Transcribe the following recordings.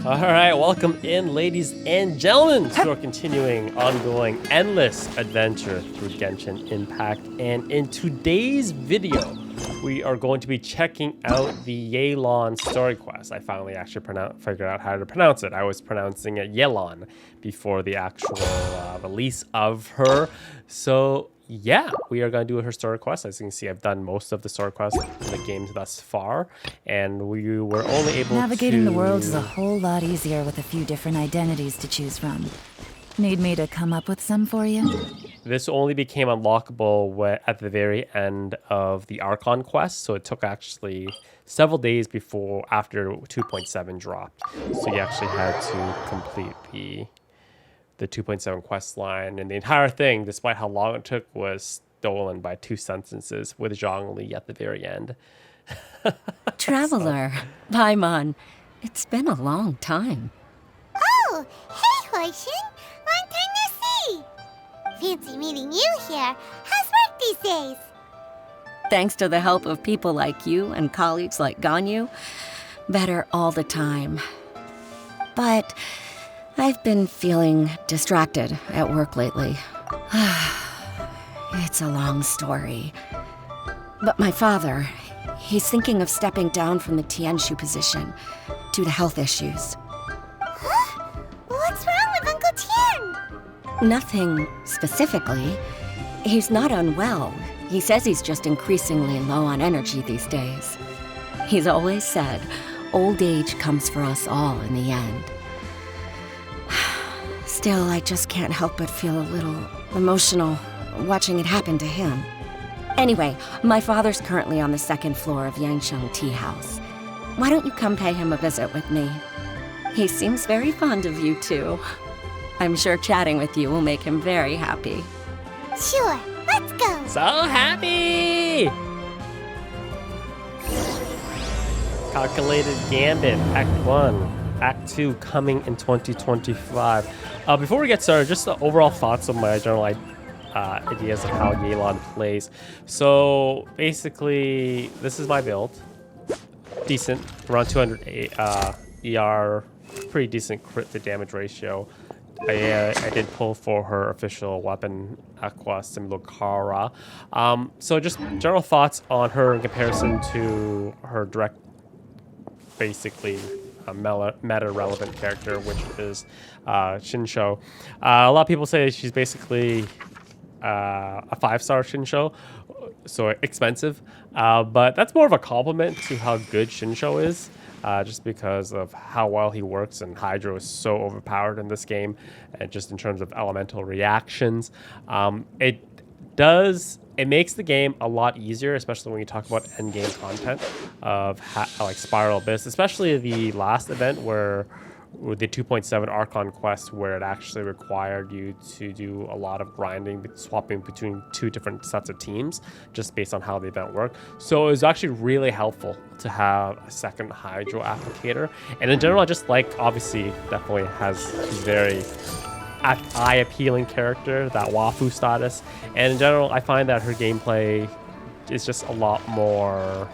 All right, welcome in, ladies and gentlemen, to our continuing, ongoing, endless adventure through Genshin Impact. And in today's video, we are going to be checking out the Yelan story quest. I finally actually figured out how to pronounce it. I was pronouncing it Yelan before the actual release of her. So yeah, we are going to do her story quest. As you can see, I've done most of the story quests in the games thus far, and we were only able Navigating to... the world is a whole lot easier with a few different identities to choose from. Need me to come up with some for you? This only became unlockable at the very end of the Archon quest, so it took actually several days after 2.7 dropped. So you actually had to complete the 2.7 quest line, and the entire thing, despite how long it took, was stolen by 2 sentences with Zhongli at the very end. Traveler, Paimon, it's been a long time. Oh, hey, Hoishin. Long time no see. Fancy meeting you here. How's work these days? Thanks to the help of people like you and colleagues like Ganyu, better all the time. But I've been feeling distracted at work lately. It's a long story. But my father, he's thinking of stepping down from the Tien position due to health issues. Huh? What's wrong with Uncle Tien? Nothing specifically. He's not unwell. He says he's just increasingly low on energy these days. He's always said, old age comes for us all in the end. Still, I just can't help but feel a little emotional watching it happen to him. Anyway, my father's currently on the 2nd floor of Yangsheng Tea House. Why don't you come pay him a visit with me? He seems very fond of you, too. I'm sure chatting with you will make him very happy. Sure, let's go. So happy! Calculated Gambit, Act 1. Act 2 coming in 2025. Before we get started, just the overall thoughts of my general ideas of how Yelan plays. So basically, this is my build. Decent, around 200 ER, pretty decent crit to damage ratio. I did pull for her official weapon, Aqua Simulacra. So just general thoughts on her in comparison to her direct, basically, meta-relevant character, which is Shinsho. A lot of people say she's basically a 5-star Shinsho, so expensive. But that's more of a compliment to how good Shinsho is, just because of how well he works, and Hydro is so overpowered in this game, and just in terms of elemental reactions. It makes the game a lot easier, especially when you talk about end-game content of like Spiral Abyss, especially the last event with the 2.7 Archon quest, where it actually required you to do a lot of grinding, swapping between 2 different sets of teams, just based on how the event worked. So it was actually really helpful to have a second Hydro applicator. And in general, I just like, obviously, definitely she's very eye-appealing character, that Wafu status. And in general, I find that her gameplay is just a lot more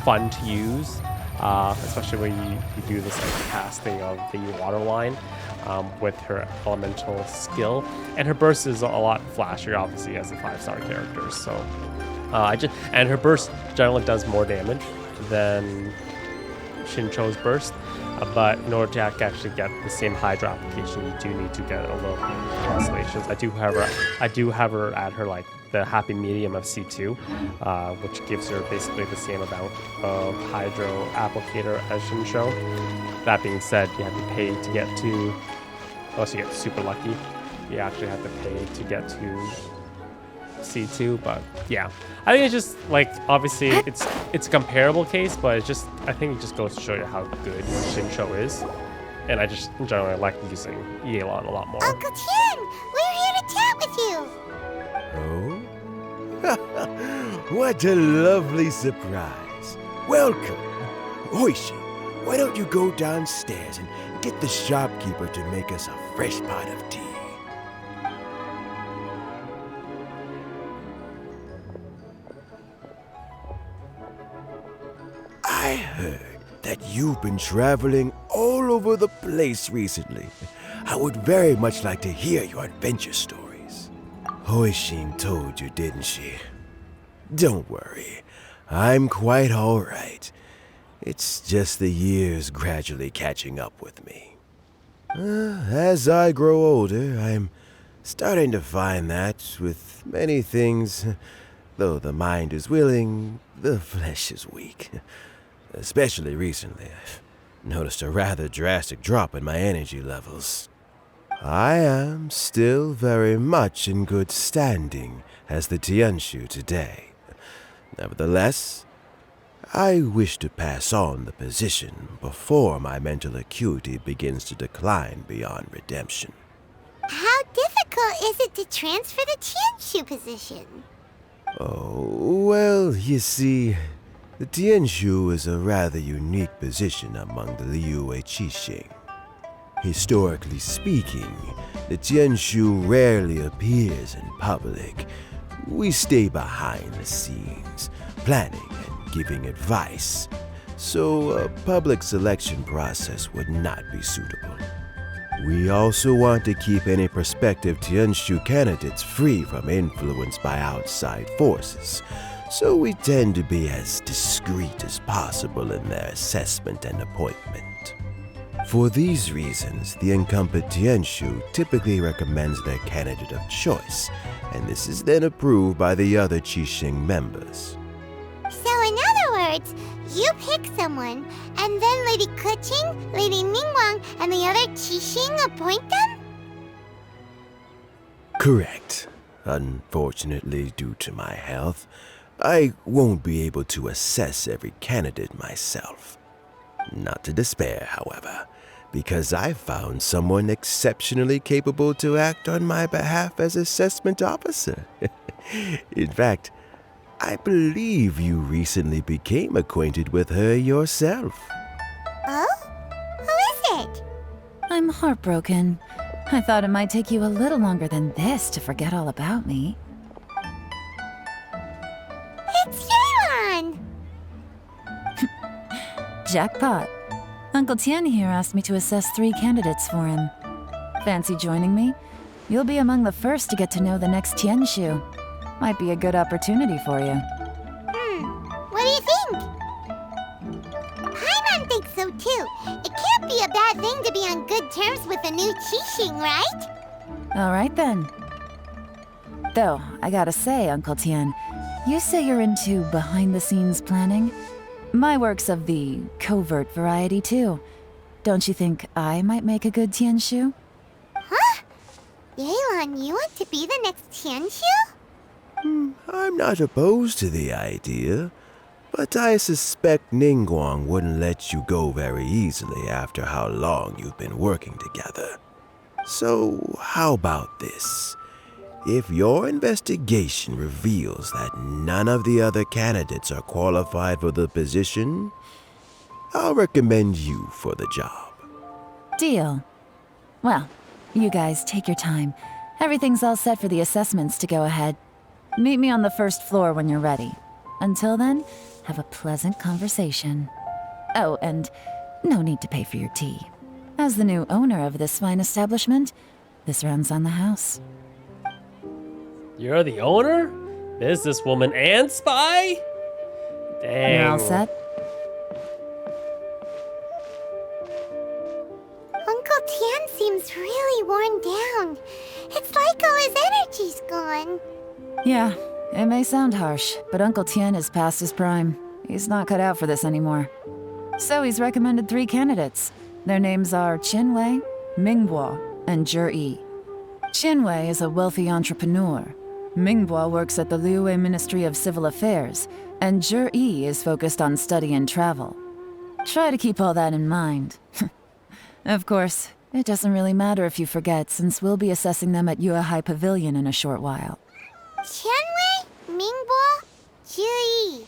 fun to use, especially when you do this like casting of the water line with her elemental skill. And her burst is a lot flashier, obviously, as a 5-star character. So and her burst generally does more damage than Shincho's burst. But in order to actually get the same Hydra application, you do need to get a little constellations. I do have her at her like the happy medium of C2, which gives her basically the same amount of Hydro applicator as Shinsho. That being said, you have to pay to get to, unless you get super lucky, you actually have to pay to get to C2. But yeah, I think it's just like, obviously it's a comparable case, but it's just, I think it just goes to show you how good Shinsho is, and I just generally like using Yelan a lot more. Uncle Tien, we're here to chat with you. Oh? What a lovely surprise. Welcome. Hoishi, why don't you go downstairs and get the shopkeeper to make us a fresh pot of tea? I heard that you've been traveling all over the place recently. I would very much like to hear your adventure stories. Hoishin told you, didn't she? Don't worry, I'm quite all right. It's just the years gradually catching up with me. As I grow older, I'm starting to find that with many things, though the mind is willing, the flesh is weak. Especially recently, I've noticed a rather drastic drop in my energy levels. I am still very much in good standing as the Tianshu today. Nevertheless, I wish to pass on the position before my mental acuity begins to decline beyond redemption. How difficult is it to transfer the Tianshu position? Oh, well, you see, the Tianshu is a rather unique position among the Liyue Qixing. Historically speaking, the Tianshu rarely appears in public. We stay behind the scenes, planning and giving advice, so a public selection process would not be suitable. We also want to keep any prospective Tianshu candidates free from influence by outside forces, so we tend to be as discreet as possible in their assessment and appointment. For these reasons, the incumbent Tianshu typically recommends their candidate of choice, and this is then approved by the other Qixing members. So in other words, you pick someone, and then Lady Keqing, Lady Ningguang, and the other Qixing appoint them? Correct. Unfortunately, due to my health, I won't be able to assess every candidate myself. Not to despair, however, because I found someone exceptionally capable to act on my behalf as assessment officer. In fact, I believe you recently became acquainted with her yourself. Oh? Who is it? I'm heartbroken. I thought it might take you a little longer than this to forget all about me. It's Yelan! Jackpot. Uncle Tien here asked me to assess 3 candidates for him. Fancy joining me? You'll be among the first to get to know the next Tianshu. Might be a good opportunity for you. What do you think? Paimon thinks so too. It can't be a bad thing to be on good terms with a new Qixing, right? All right then. Though, I gotta say, Uncle Tien, you say you're into behind-the-scenes planning? My work's of the covert variety too. Don't you think I might make a good Tianshu? Huh? Yelan, you want to be the next Tianshu? I'm not opposed to the idea, but I suspect Ningguang wouldn't let you go very easily after how long you've been working together. So, how about this? If your investigation reveals that none of the other candidates are qualified for the position, I'll recommend you for the job. Deal. Well, you guys take your time. Everything's all set for the assessments to go ahead. Meet me on the first floor when you're ready. Until then, have a pleasant conversation. Oh, and no need to pay for your tea. As the new owner of this fine establishment, this runs on the house. You're the owner? Businesswoman and spy? Dang. You're all set? Uncle Tien seems really worn down. It's like all his energy's gone. Yeah, it may sound harsh, but Uncle Tien is past his prime. He's not cut out for this anymore. So he's recommended 3 candidates. Their names are Qinwei, Mingbo, and Ger-e. Qinwei is a wealthy entrepreneur. Mingbo works at the Liyue Ministry of Civil Affairs, and Ger-e is focused on study and travel. Try to keep all that in mind. Of course, it doesn't really matter if you forget, since we'll be assessing them at Yuehai Pavilion in a short while. Qianwei, Mingbo, Ger-e.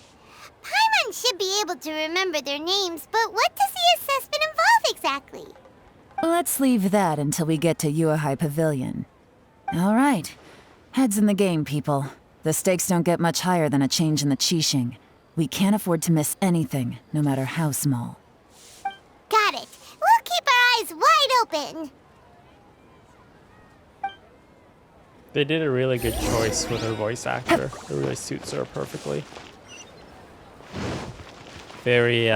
Paimon should be able to remember their names, but what does the assessment involve exactly? Let's leave that until we get to Yuehai Pavilion. All right. Heads in the game, people. The stakes don't get much higher than a change in the Qixing. We can't afford to miss anything, no matter how small. eyes wide open. They did a really good choice with her voice actor. It really suits her perfectly. Very,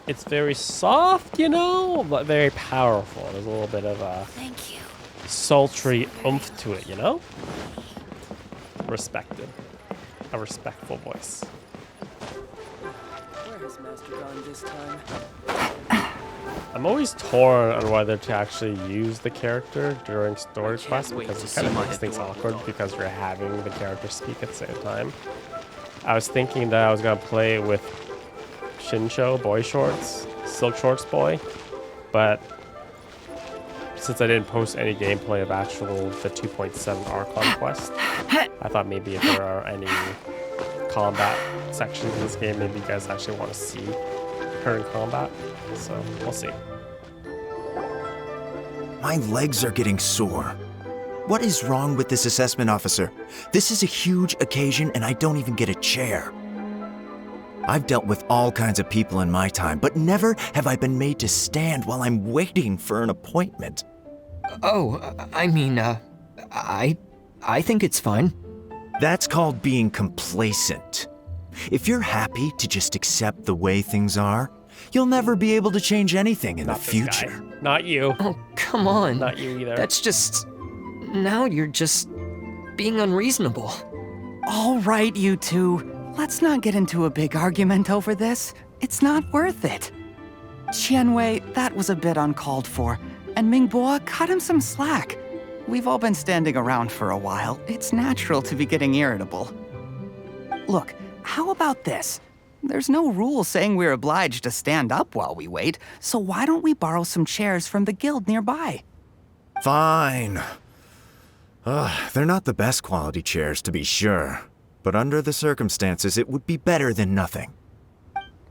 it's very soft, you know, but very powerful. There's a little bit of a sultry oomph to it, you know? Respected. A respectful voice. Where has Master gone this time? I'm always torn on whether to actually use the character during story quests because it kind of makes things awkward because you're having the character speak at the same time. I was thinking that I was going to play with Shinsho, boy shorts, silk shorts boy, but since I didn't post any gameplay of the 2.7 Archon quest, I thought maybe if there are any combat sections in this game, maybe you guys actually want to see her in combat. So we'll see. My legs are getting sore. What is wrong with this assessment officer? This is a huge occasion and I don't even get a chair. I've dealt with all kinds of people in my time, but never have I been made to stand while I'm waiting for an appointment. Oh, I mean, I think it's fine. That's called being complacent. If you're happy to just accept the way things are, you'll never be able to change anything in the future. Guy. Not you. Oh, come on. Not you either. That's just... Now you're just being unreasonable. All right, you two. Let's not get into a big argument over this. It's not worth it. Qianwei, that was a bit uncalled for. And Mingbo, cut him some slack. We've all been standing around for a while. It's natural to be getting irritable. Look, how about this? There's no rule saying we're obliged to stand up while we wait, so why don't we borrow some chairs from the guild nearby? Fine. They're not the best quality chairs, to be sure. But under the circumstances, it would be better than nothing.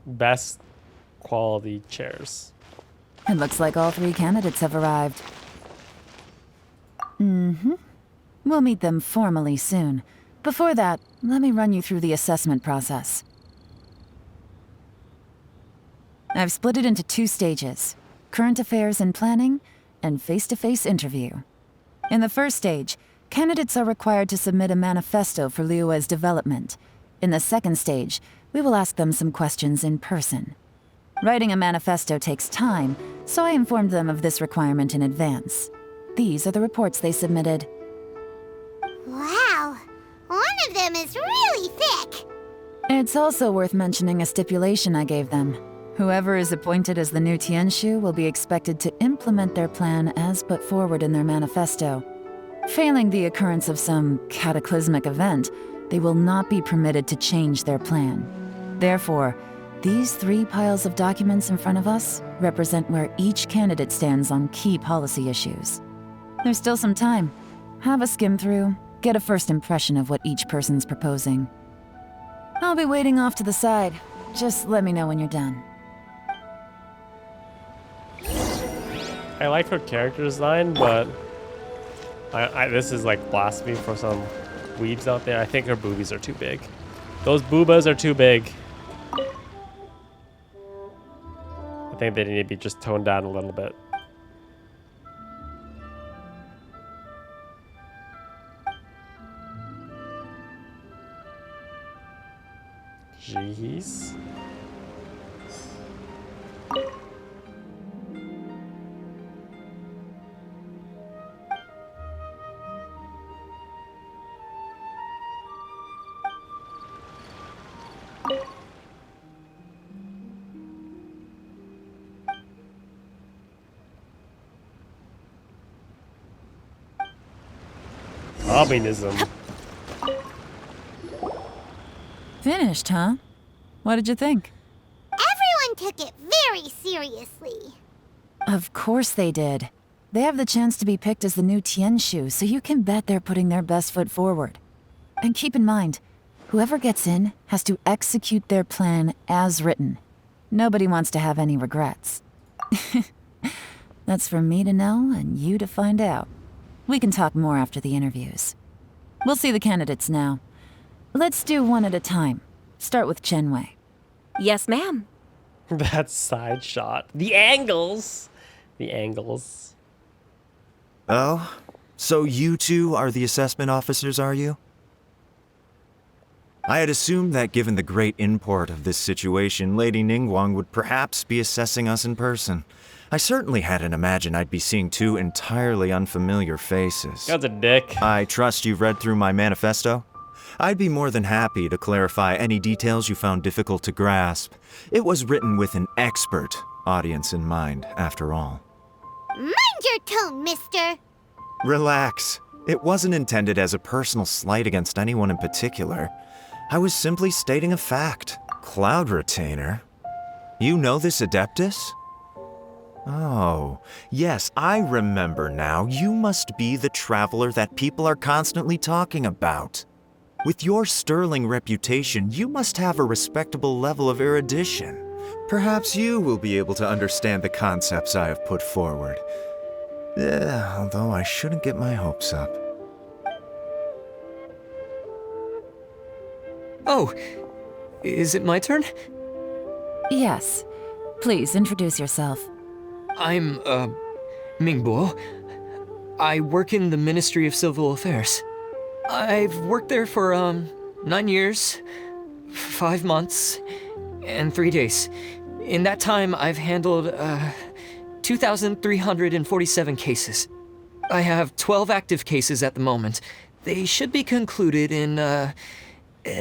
Best quality chairs. It looks like all 3 candidates have arrived. We'll meet them formally soon. Before that, let me run you through the assessment process. I've split it into 2 stages: current affairs and planning, and face-to-face interview. In the first stage, candidates are required to submit a manifesto for Liyue's development. In the second stage, we will ask them some questions in person. Writing a manifesto takes time, so I informed them of this requirement in advance. These are the reports they submitted. Wow, one of them is really thick. It's also worth mentioning a stipulation I gave them. Whoever is appointed as the new Tianshu will be expected to implement their plan as put forward in their manifesto. Failing the occurrence of some cataclysmic event, they will not be permitted to change their plan. Therefore, these 3 piles of documents in front of us represent where each candidate stands on key policy issues. There's still some time. Have a skim through, get a first impression of what each person's proposing. I'll be waiting off to the side. Just let me know when you're done. I like her character design, but this is like blasphemy for some weebs out there. I think her boobies are too big. Those boobas are too big. I think they need to be just toned down a little bit. Jeez. Communism. Finished, huh? What did you think? Everyone took it very seriously. Of course they did. They have the chance to be picked as the new Tianshu, so you can bet they're putting their best foot forward. And keep in mind, whoever gets in has to execute their plan as written. Nobody wants to have any regrets. That's for me to know and you to find out. We can talk more after the interviews. We'll see the candidates now. Let's do one at a time. Start with Qianwei. Yes, ma'am. That side shot. The angles. the angles. Oh? So you two are the assessment officers, are you? I had assumed that given the great import of this situation, Lady Ningguang would perhaps be assessing us in person. I certainly hadn't imagined I'd be seeing two entirely unfamiliar faces. That's a dick. I trust you've read through my manifesto? I'd be more than happy to clarify any details you found difficult to grasp. It was written with an expert audience in mind, after all. Mind your tone, mister. Relax. It wasn't intended as a personal slight against anyone in particular. I was simply stating a fact. Cloud Retainer? You know this Adeptus? Oh, yes, I remember now. You must be the traveler that people are constantly talking about. With your sterling reputation, you must have a respectable level of erudition. Perhaps you will be able to understand the concepts I have put forward. Although I shouldn't get my hopes up. Oh, is it my turn? Yes. Please introduce yourself. I'm, Mingbo. I work in the Ministry of Civil Affairs. I've worked there for, 9 years, 5 months, and 3 days. In that time, I've handled, 2,347 cases. I have 12 active cases at the moment. They should be concluded in,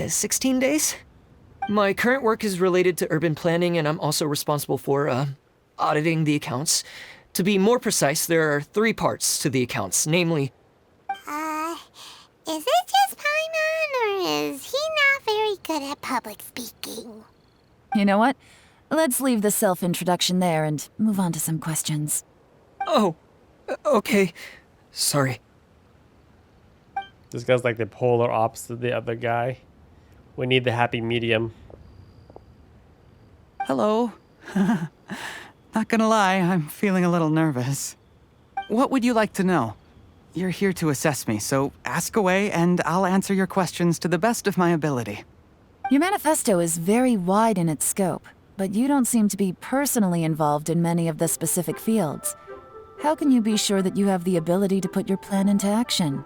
16 days? My current work is related to urban planning, and I'm also responsible for, auditing the accounts. To be more precise, there are 3 parts to the accounts, namely... Is it just Paimon, or is he not very good at public speaking? You know what? Let's leave the self-introduction there and move on to some questions. Oh, okay. Sorry. This guy's like the polar opposite of the other guy. We need the happy medium. Hello. Not gonna lie, I'm feeling a little nervous. What would you like to know? You're here to assess me, so ask away and I'll answer your questions to the best of my ability. Your manifesto is very wide in its scope, but you don't seem to be personally involved in many of the specific fields. How can you be sure that you have the ability to put your plan into action?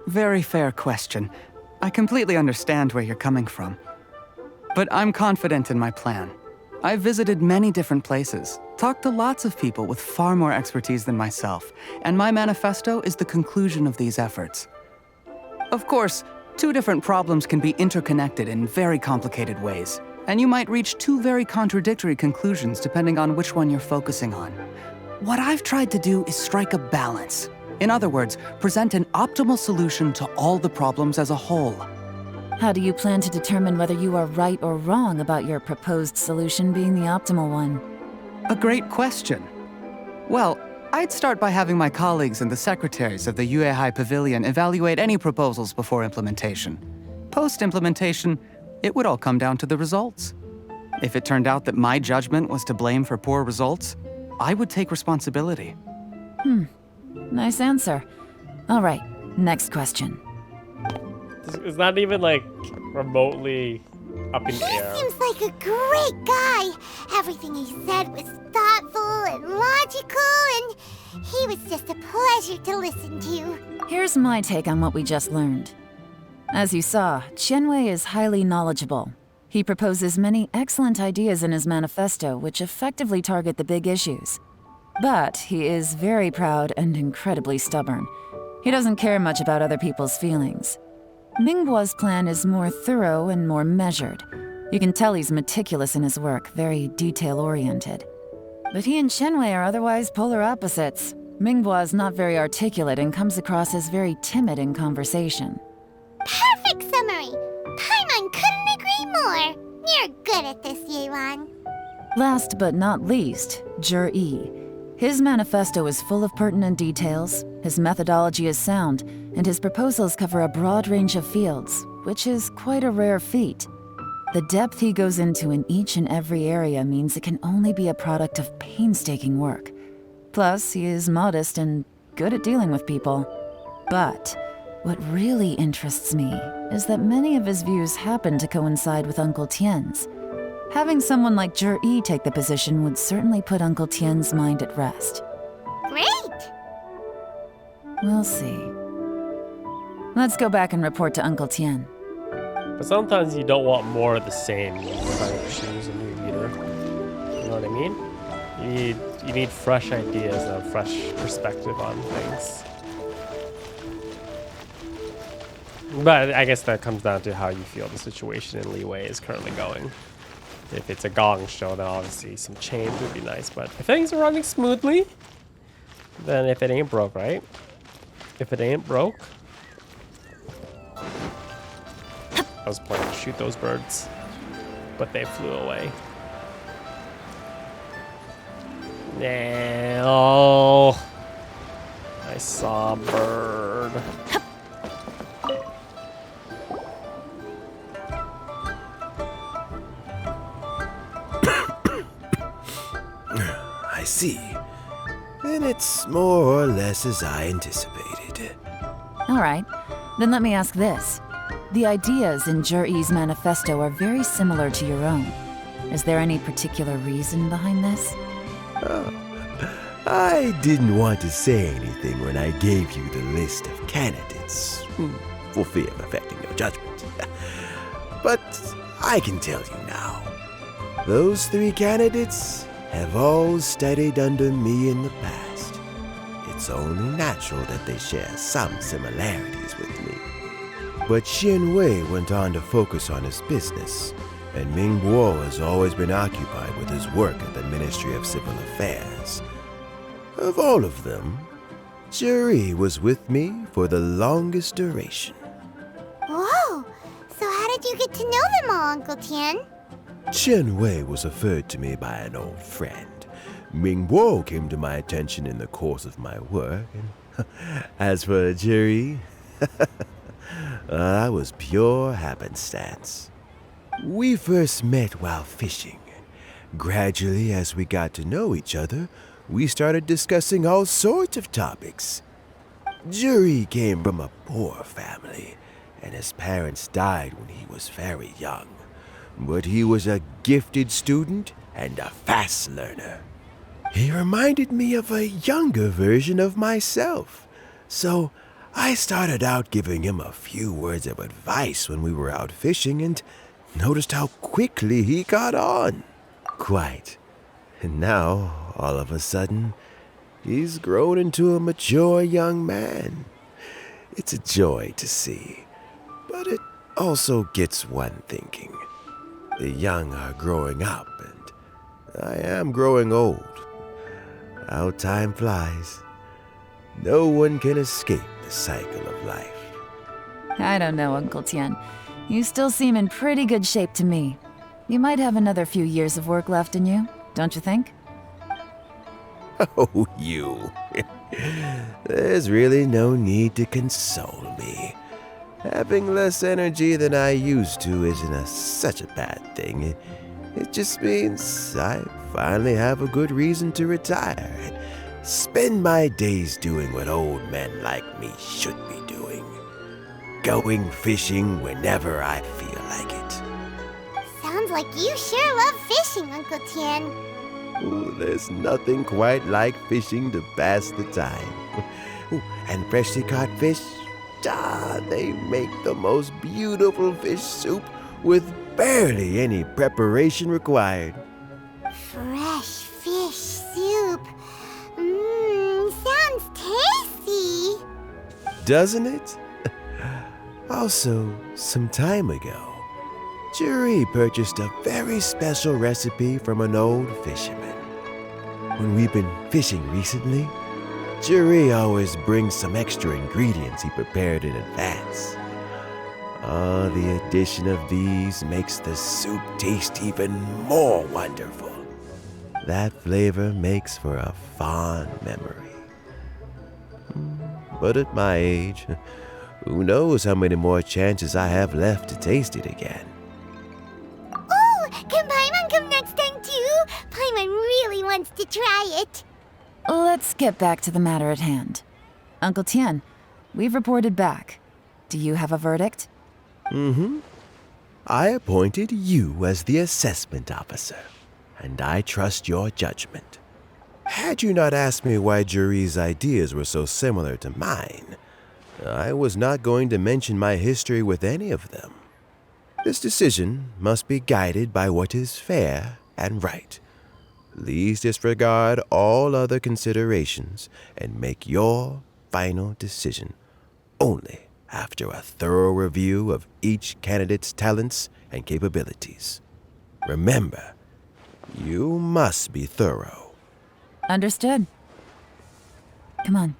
Very fair question. I completely understand where you're coming from. But I'm confident in my plan. I've visited many different places, talked to lots of people with far more expertise than myself, and my manifesto is the conclusion of these efforts. Of course, 2 different problems can be interconnected in very complicated ways, and you might reach 2 very contradictory conclusions depending on which one you're focusing on. What I've tried to do is strike a balance. In other words, present an optimal solution to all the problems as a whole. How do you plan to determine whether you are right or wrong about your proposed solution being the optimal one? A great question. Well, I'd start by having my colleagues and the secretaries of the Yuehai Pavilion evaluate any proposals before implementation. Post-implementation, it would all come down to the results. If it turned out that my judgment was to blame for poor results, I would take responsibility. Nice answer. All right, next question. It's not even like remotely up in the He air. seems like a great guy. Everything he said was thoughtful and logical, and he was just a pleasure to listen to. Here's my take on what we just learned. As you saw, Qianwei is highly knowledgeable. He proposes many excellent ideas in his manifesto which effectively target the big issues. But he is very proud and incredibly stubborn. He doesn't care much about other people's feelings. Mingbo's plan is more thorough and more measured. You can tell he's meticulous in his work, very detail-oriented. But he and Qianwei are otherwise polar opposites. Mingbo is not very articulate and comes across as very timid in conversation. Perfect summary. Paimon couldn't agree more. You're good at this, Yelan. Last but not least, Ger-e. His manifesto is full of pertinent details, his methodology is sound, and his proposals cover a broad range of fields, which is quite a rare feat. The depth he goes into in each and every area means it can only be a product of painstaking work. Plus, he is modest and good at dealing with people. But what really interests me is that many of his views happen to coincide with Uncle Tien's. Having someone like Ger-e take the position would certainly put Uncle Tien's mind at rest. Great! We'll see. Let's go back and report to Uncle Tien. But sometimes you don't want more of the same when you're trying to choose a new leader. You know what I mean? You need fresh ideas and a fresh perspective on things. But I guess that comes down to how you feel the situation in Leeway is currently going. If it's a gong show, then obviously some change would be nice. But if things are running smoothly, then if it ain't broke, right? If it ain't broke. I was planning to shoot those birds, but they flew away. No. I saw a bird. I see. Then it's more or less as I anticipated. All right, then let me ask this. The ideas in Ger-e's manifesto are very similar to your own. Is there any particular reason behind this? I didn't want to say anything when I gave you the list of candidates, for fear of affecting your judgment. But I can tell you now. Those 3 candidates have all studied under me in the past. It's only natural that they share some similarities with me. But Xian Wei went on to focus on his business, and Ming Guo has always been occupied with his work at the Ministry of Civil Affairs. Of all of them, Ger-e was with me for the longest duration. Whoa! So how did you get to know them all, Uncle Tien? Xian Wei was referred to me by an old friend. Ming Guo came to my attention in the course of my work, and as for Ger-e, that was pure happenstance. We first met while fishing. Gradually, as we got to know each other, we started discussing all sorts of topics. Ger-e came from a poor family, and his parents died when he was very young. But he was a gifted student and a fast learner. He reminded me of a younger version of myself, so I started out giving him a few words of advice when we were out fishing and noticed how quickly he caught on. Quite. And now, all of a sudden, he's grown into a mature young man. It's a joy to see, but it also gets one thinking. The young are growing up, and I am growing old. How time flies. No one can escape the cycle of life. I don't know, Uncle Tien. You still seem in pretty good shape to me. You might have another few years of work left in you, don't you think? Oh, you. There's really no need to console me. Having less energy than I used to isn't such a bad thing. It just means I finally have a good reason to retire and spend my days doing what old men like me should be doing. Going fishing whenever I feel like it. Sounds like you sure love fishing, Uncle Tien. Ooh, there's nothing quite like fishing to pass the time. Ooh, and freshly caught fish, they make the most beautiful fish soup with barely any preparation required. Fresh fish soup. Sounds tasty. Doesn't it? Also, some time ago, Ger-e purchased a very special recipe from an old fisherman. When we've been fishing recently, Ger-e always brings some extra ingredients he prepared in advance. The addition of these makes the soup taste even more wonderful. That flavor makes for a fond memory. But at my age, who knows how many more chances I have left to taste it again. Oh, can Paimon come next time too? Paimon really wants to try it. Let's get back to the matter at hand. Uncle Tien, we've reported back. Do you have a verdict? I appointed you as the assessment officer, and I trust your judgment. Had you not asked me why Ger-e's ideas were so similar to mine, I was not going to mention my history with any of them. This decision must be guided by what is fair and right. Please disregard all other considerations and make your final decision only after a thorough review of each candidate's talents and capabilities. Remember, you must be thorough. Understood. Come on,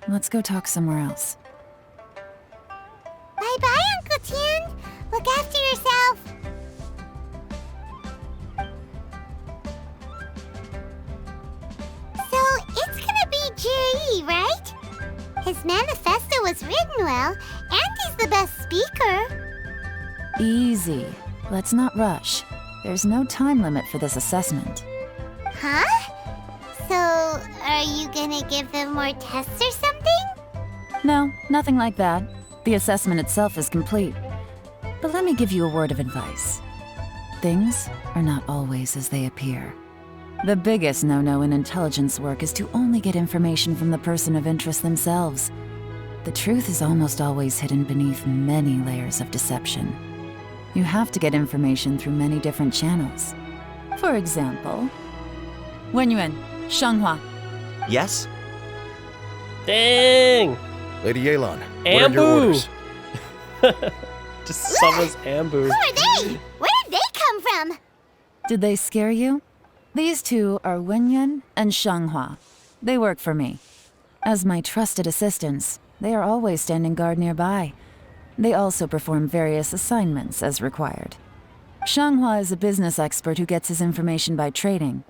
let's go talk somewhere else. Bye-bye, Uncle Tien. Look after yourself. So, it's gonna be Ger-e, right? His manifesto was written well, and he's the best speaker. Easy. Let's not rush. There's no time limit for this assessment. Huh? So, are you gonna give them more tests or something? No, nothing like that. The assessment itself is complete. But let me give you a word of advice. Things are not always as they appear. The biggest no-no in intelligence work is to only get information from the person of interest themselves. The truth is almost always hidden beneath many layers of deception. You have to get information through many different channels. For example, Wenyuan, Shanghua. Yes? Dang! Lady Yelan, what are your Ambu! orders? Just someone's ambu. Who are they? Where did they come from? Did they scare you? These two are Wenyuan and Shanghua. They work for me. As my trusted assistants, they are always standing guard nearby. They also perform various assignments as required. Shanghua is a business expert who gets his information by trading.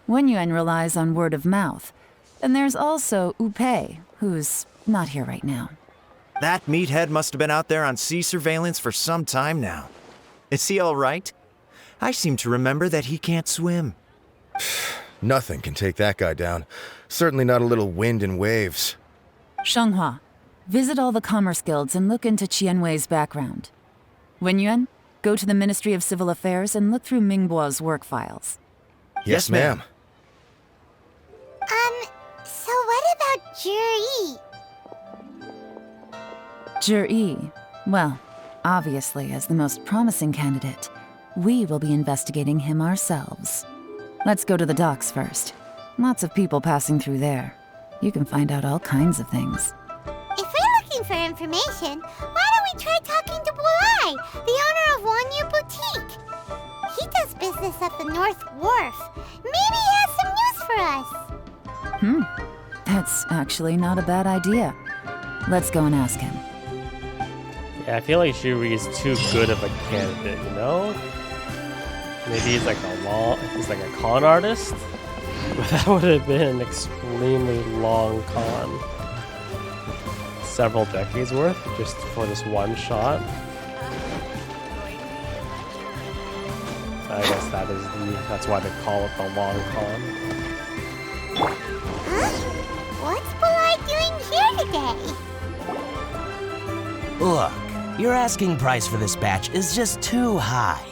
Wenyuan relies on word of mouth. And there's also Upei, who's not here right now. That meathead must have been out there on sea surveillance for some time now. Is he all right? I seem to remember that he can't swim. Nothing can take that guy down. Certainly not a little wind and waves. Shanghua, visit all the commerce guilds and look into Qianwei's background. Wenyuan, go to the Ministry of Civil Affairs and look through Mingbo's work files. Yes, ma'am. So what about Ger-e? Ger-e, well, obviously as the most promising candidate, we will be investigating him ourselves. Let's go to the docks first. Lots of people passing through there. You can find out all kinds of things. If we're looking for information, why don't we try talking to Bulai, the owner of Wanyu Boutique? He does business at the North Wharf. Maybe he has some news for us. That's actually not a bad idea. Let's go and ask him. Yeah, I feel like Ger-e is too good of a candidate, you know? Maybe he's like a con artist? But that would have been an extremely long con. Several decades worth just for this one shot. I guess that's why they call it the long con. Huh? What's Bulai doing here today? Look, your asking price for this batch is just too high.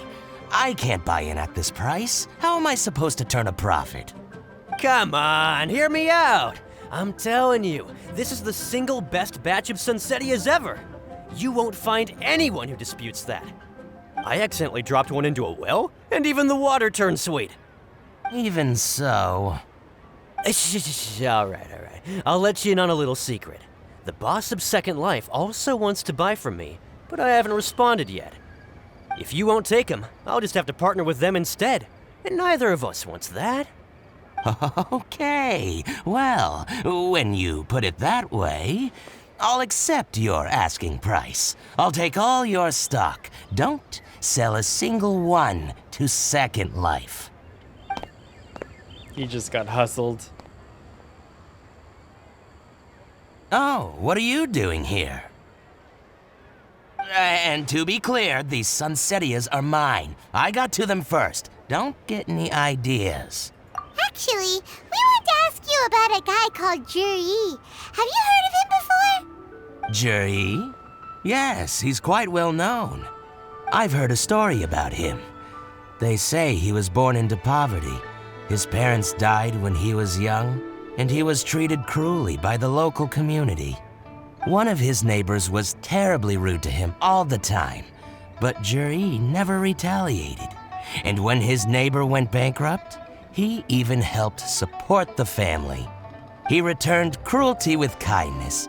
I can't buy in at this price. How am I supposed to turn a profit? Come on, hear me out. I'm telling you, this is the single best batch of Sunsettias ever. You won't find anyone who disputes that. I accidentally dropped one into a well, and even the water turned sweet. Even so... All right. I'll let you in on a little secret. The boss of Second Life also wants to buy from me, but I haven't responded yet. If you won't take him, I'll just have to partner with them instead, and neither of us wants that. Okay, well, when you put it that way, I'll accept your asking price. I'll take all your stock. Don't sell a single one to Second Life. He just got hustled. Oh, what are you doing here? And to be clear, these Sunsettias are mine. I got to them first. Don't get any ideas. Actually, we want to ask you about a guy called Ger-e. Have you heard of him before? Ger-e? Yes, he's quite well known. I've heard a story about him. They say he was born into poverty. His parents died when he was young, and he was treated cruelly by the local community. One of his neighbors was terribly rude to him all the time, but Ger-e never retaliated. And when his neighbor went bankrupt, he even helped support the family. He returned cruelty with kindness,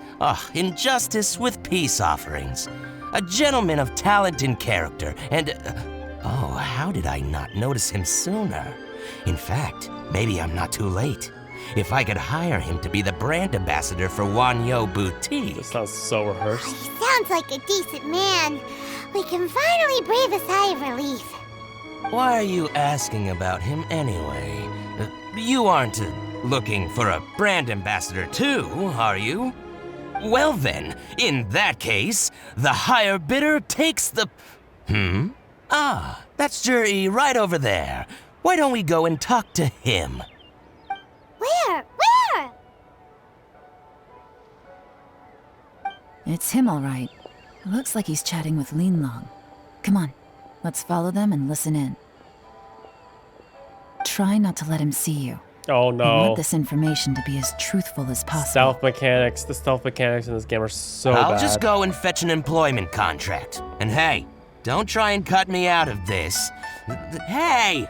injustice with peace offerings. A gentleman of talent and character, and how did I not notice him sooner? In fact, maybe I'm not too late. If I could hire him to be the brand ambassador for Wanyo Boutique. This sounds so rehearsed. He sounds like a decent man. We can finally breathe a sigh of relief. Why are you asking about him anyway? You aren't looking for a brand ambassador too, are you? Well then, in that case, the higher bidder takes the... that's Ger-e right over there. Why don't we go and talk to him? Where? It's him, all right. Looks like he's chatting with Yelan. Come on, let's follow them and listen in. Try not to let him see you. Oh I no. want this information to be as truthful as possible. Stealth mechanics. The stealth mechanics in this game are so bad. I'll just go and fetch an employment contract. And hey, don't try and cut me out of this. Hey!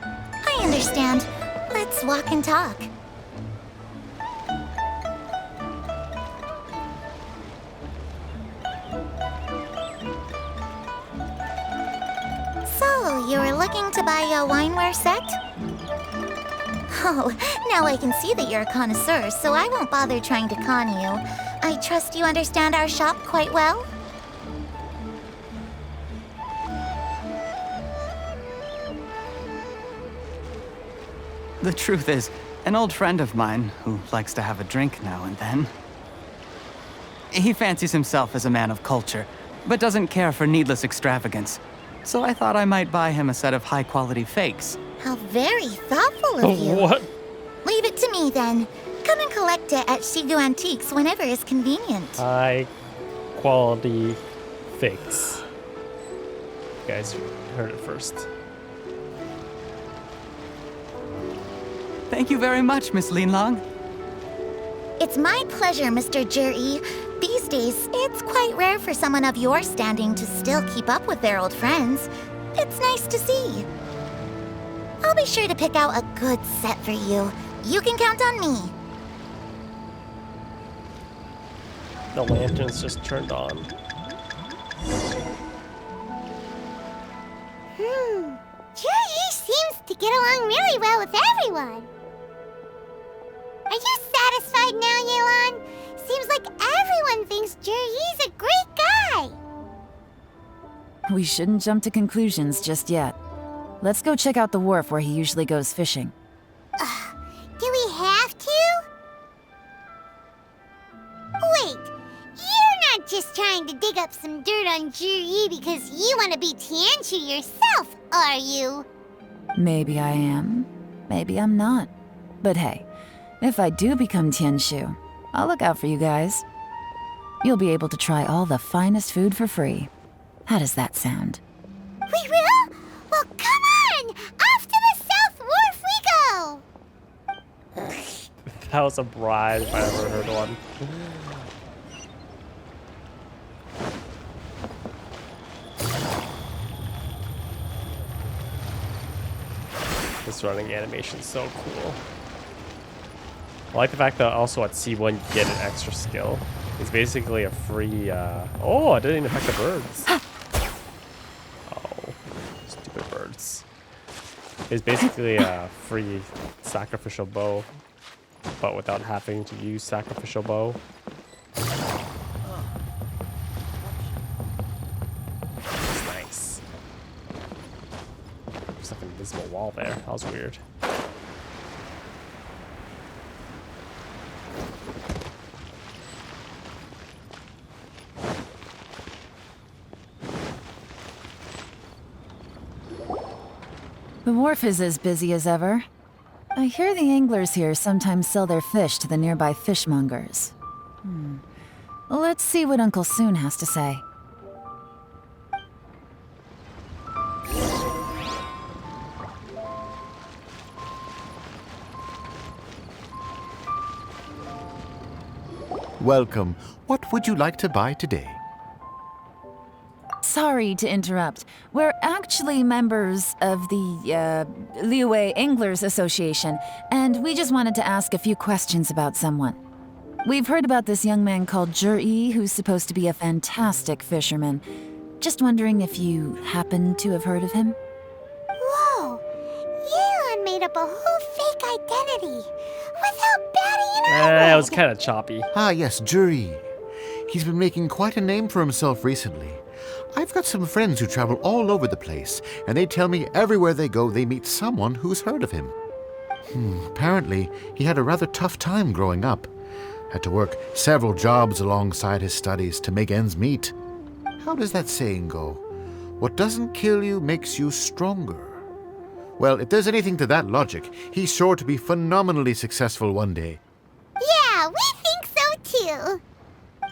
I understand. Let's walk and talk. So, you were looking to buy a wineware set? Oh, now I can see that you're a connoisseur, so I won't bother trying to con you. I trust you understand our shop quite well? The truth is, an old friend of mine, who likes to have a drink now and then, he fancies himself as a man of culture, but doesn't care for needless extravagance. So I thought I might buy him a set of high-quality fakes. How very thoughtful of you. What? Leave it to me, then. Come and collect it at Shigu Antiques whenever is convenient. High quality fakes. You guys heard it first. Thank you very much, Miss Yelan. It's my pleasure, Mr. Ger-e. These days, it's quite rare for someone of your standing to still keep up with their old friends. It's nice to see. I'll be sure to pick out a good set for you. You can count on me. The lantern's just turned on. Ger-e seems to get along really well with everyone. Are you satisfied now, Yelan? Seems like everyone thinks Ger-e's a great guy. We shouldn't jump to conclusions just yet. Let's go check out the wharf where he usually goes fishing. Do we have to? Wait, you're not just trying to dig up some dirt on Ger-e because you want to be Tien yourself, are you? Maybe I am, maybe I'm not. But hey, if I do become Tien, I'll look out for you guys. You'll be able to try all the finest food for free. How does that sound? We will? Well, come on! Off to the South Wharf we go! That was a bribe if I ever heard one. This running animation's so cool. I like the fact that also at C1 you get an extra skill. It's basically a free, oh, it didn't even affect the birds. Oh, stupid birds. It's basically a free sacrificial bow, but without having to use sacrificial bow. It's nice. There's like an invisible wall there. That was weird. The wharf is as busy as ever. I hear the anglers here sometimes sell their fish to the nearby fishmongers. Let's see what Uncle Soon has to say. Welcome. What would you like to buy today? Sorry to interrupt. We're actually members of the Liyue Anglers Association, and we just wanted to ask a few questions about someone. We've heard about this young man called Ger-e, who's supposed to be a fantastic fisherman. Just wondering if you happen to have heard of him? Whoa! Yelan made up a whole fake identity without batting an eyelid. It was kind of choppy. Ah, yes, Ger-e. He's been making quite a name for himself recently. I've got some friends who travel all over the place, and they tell me everywhere they go they meet someone who's heard of him. Apparently, he had a rather tough time growing up. Had to work several jobs alongside his studies to make ends meet. How does that saying go? What doesn't kill you makes you stronger. Well, if there's anything to that logic, he's sure to be phenomenally successful one day. Yeah, we think so too.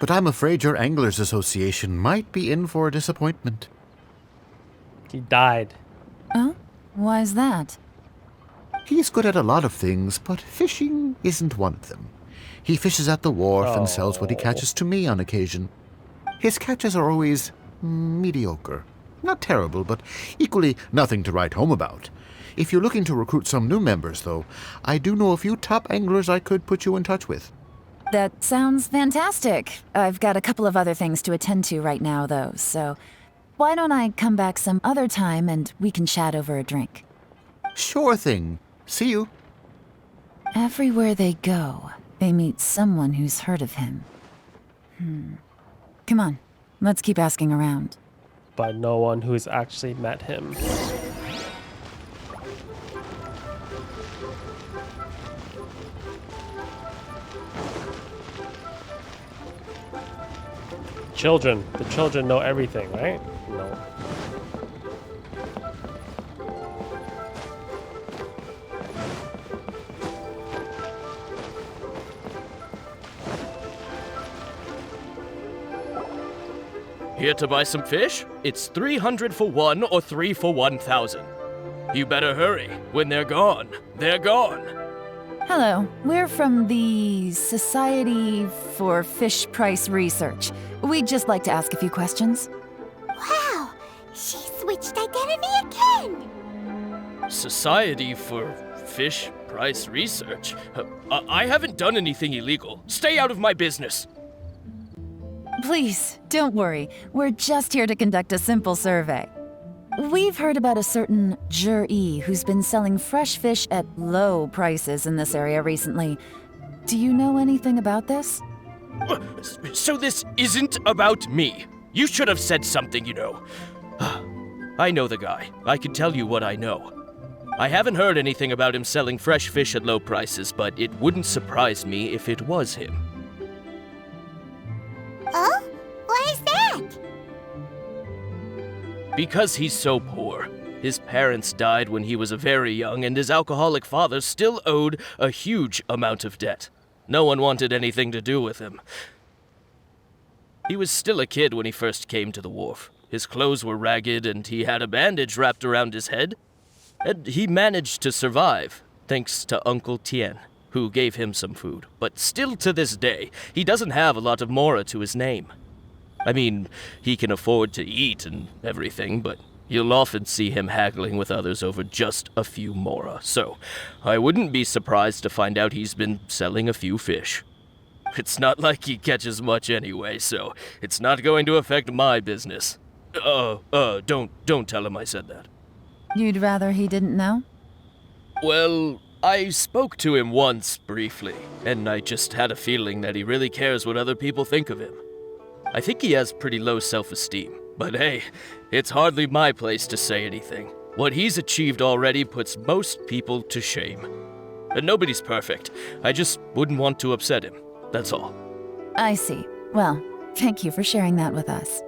But I'm afraid your Anglers Association might be in for a disappointment. He died. Oh? Why's that? He's good at a lot of things, but fishing isn't one of them. He fishes at the wharf and sells what he catches to me on occasion. His catches are always mediocre. Not terrible, but equally nothing to write home about. If you're looking to recruit some new members, though, I do know a few top anglers I could put you in touch with. That sounds fantastic. I've got a couple of other things to attend to right now, though, so why don't I come back some other time and we can chat over a drink? Sure thing. See you. Everywhere they go, they meet someone who's heard of him. Come on, let's keep asking around. But no one who's actually met him. Children. The children know everything, right? No. Here to buy some fish? It's 300 for one or 3 for 1,000. You better hurry. When they're gone, they're gone. Hello, we're from the Society for Fish Price Research. We'd just like to ask a few questions. Wow, she switched identity again. Society for Fish Price Research? I haven't done anything illegal. Stay out of my business. Please, don't worry. We're just here to conduct a simple survey. We've heard about a certain Ger-e who's been selling fresh fish at low prices in this area recently. Do you know anything about this? So this isn't about me. You should have said something, you know. I know the guy. I can tell you what I know. I haven't heard anything about him selling fresh fish at low prices, but it wouldn't surprise me if it was him. Oh? Why is that? Because he's so poor. His parents died when he was very young, and his alcoholic father still owed a huge amount of debt. No one wanted anything to do with him. He was still a kid when he first came to the wharf. His clothes were ragged, and he had a bandage wrapped around his head. And he managed to survive, thanks to Uncle Tien, who gave him some food. But still to this day, he doesn't have a lot of mora to his name. I mean, he can afford to eat and everything, but you'll often see him haggling with others over just a few mora. So, I wouldn't be surprised to find out he's been selling a few fish. It's not like he catches much anyway, so it's not going to affect my business. Don't tell him I said that. You'd rather he didn't know? Well, I spoke to him once, briefly, and I just had a feeling that he really cares what other people think of him. I think he has pretty low self-esteem, but hey, it's hardly my place to say anything. What he's achieved already puts most people to shame. And nobody's perfect. I just wouldn't want to upset him, that's all. I see. Well, thank you for sharing that with us.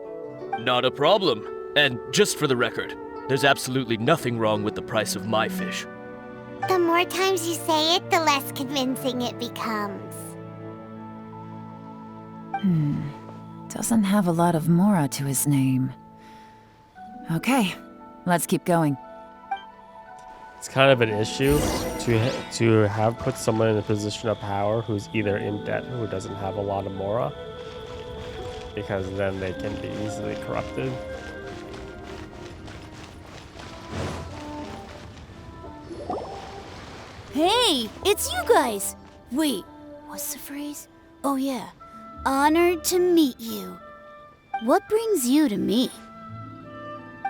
Not a problem. And just for the record, there's absolutely nothing wrong with the price of my fish. The more times you say it, the less convincing it becomes. Doesn't have a lot of mora to his name. Okay, let's keep going. it's kind of an issue to have put someone in a position of power who's either in debt or who doesn't have a lot of mora, because then they can be easily corrupted. Hey, it's you guys! Wait, what's the phrase? Oh yeah, honored to meet you. What brings you to me?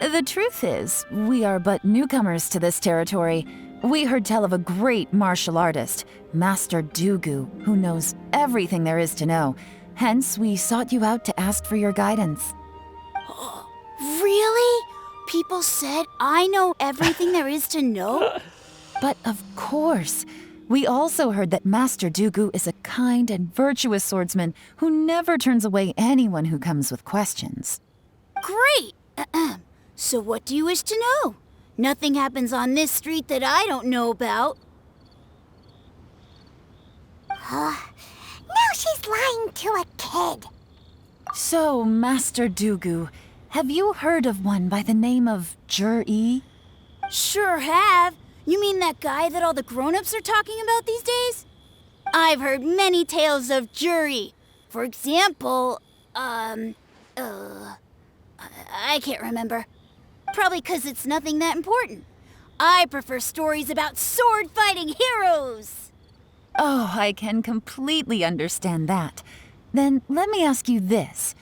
The truth is, we are but newcomers to this territory. We heard tell of a great martial artist, Master Dugu, who knows everything there is to know. Hence, we sought you out to ask for your guidance. Really? People said I know everything there is to know? But of course, we also heard that Master Dugu is a kind and virtuous swordsman who never turns away anyone who comes with questions. Great! So what do you wish to know? Nothing happens on this street that I don't know about. Now she's lying to a kid. So, Master Dugu, have you heard of one by the name of Ger-e? Sure have. You mean that guy that all the grown-ups are talking about these days? I've heard many tales of Ger-e. For example, I can't remember. Probably 'cause it's nothing that important. I prefer stories about sword-fighting heroes. Oh, I can completely understand that. Then let me ask you this.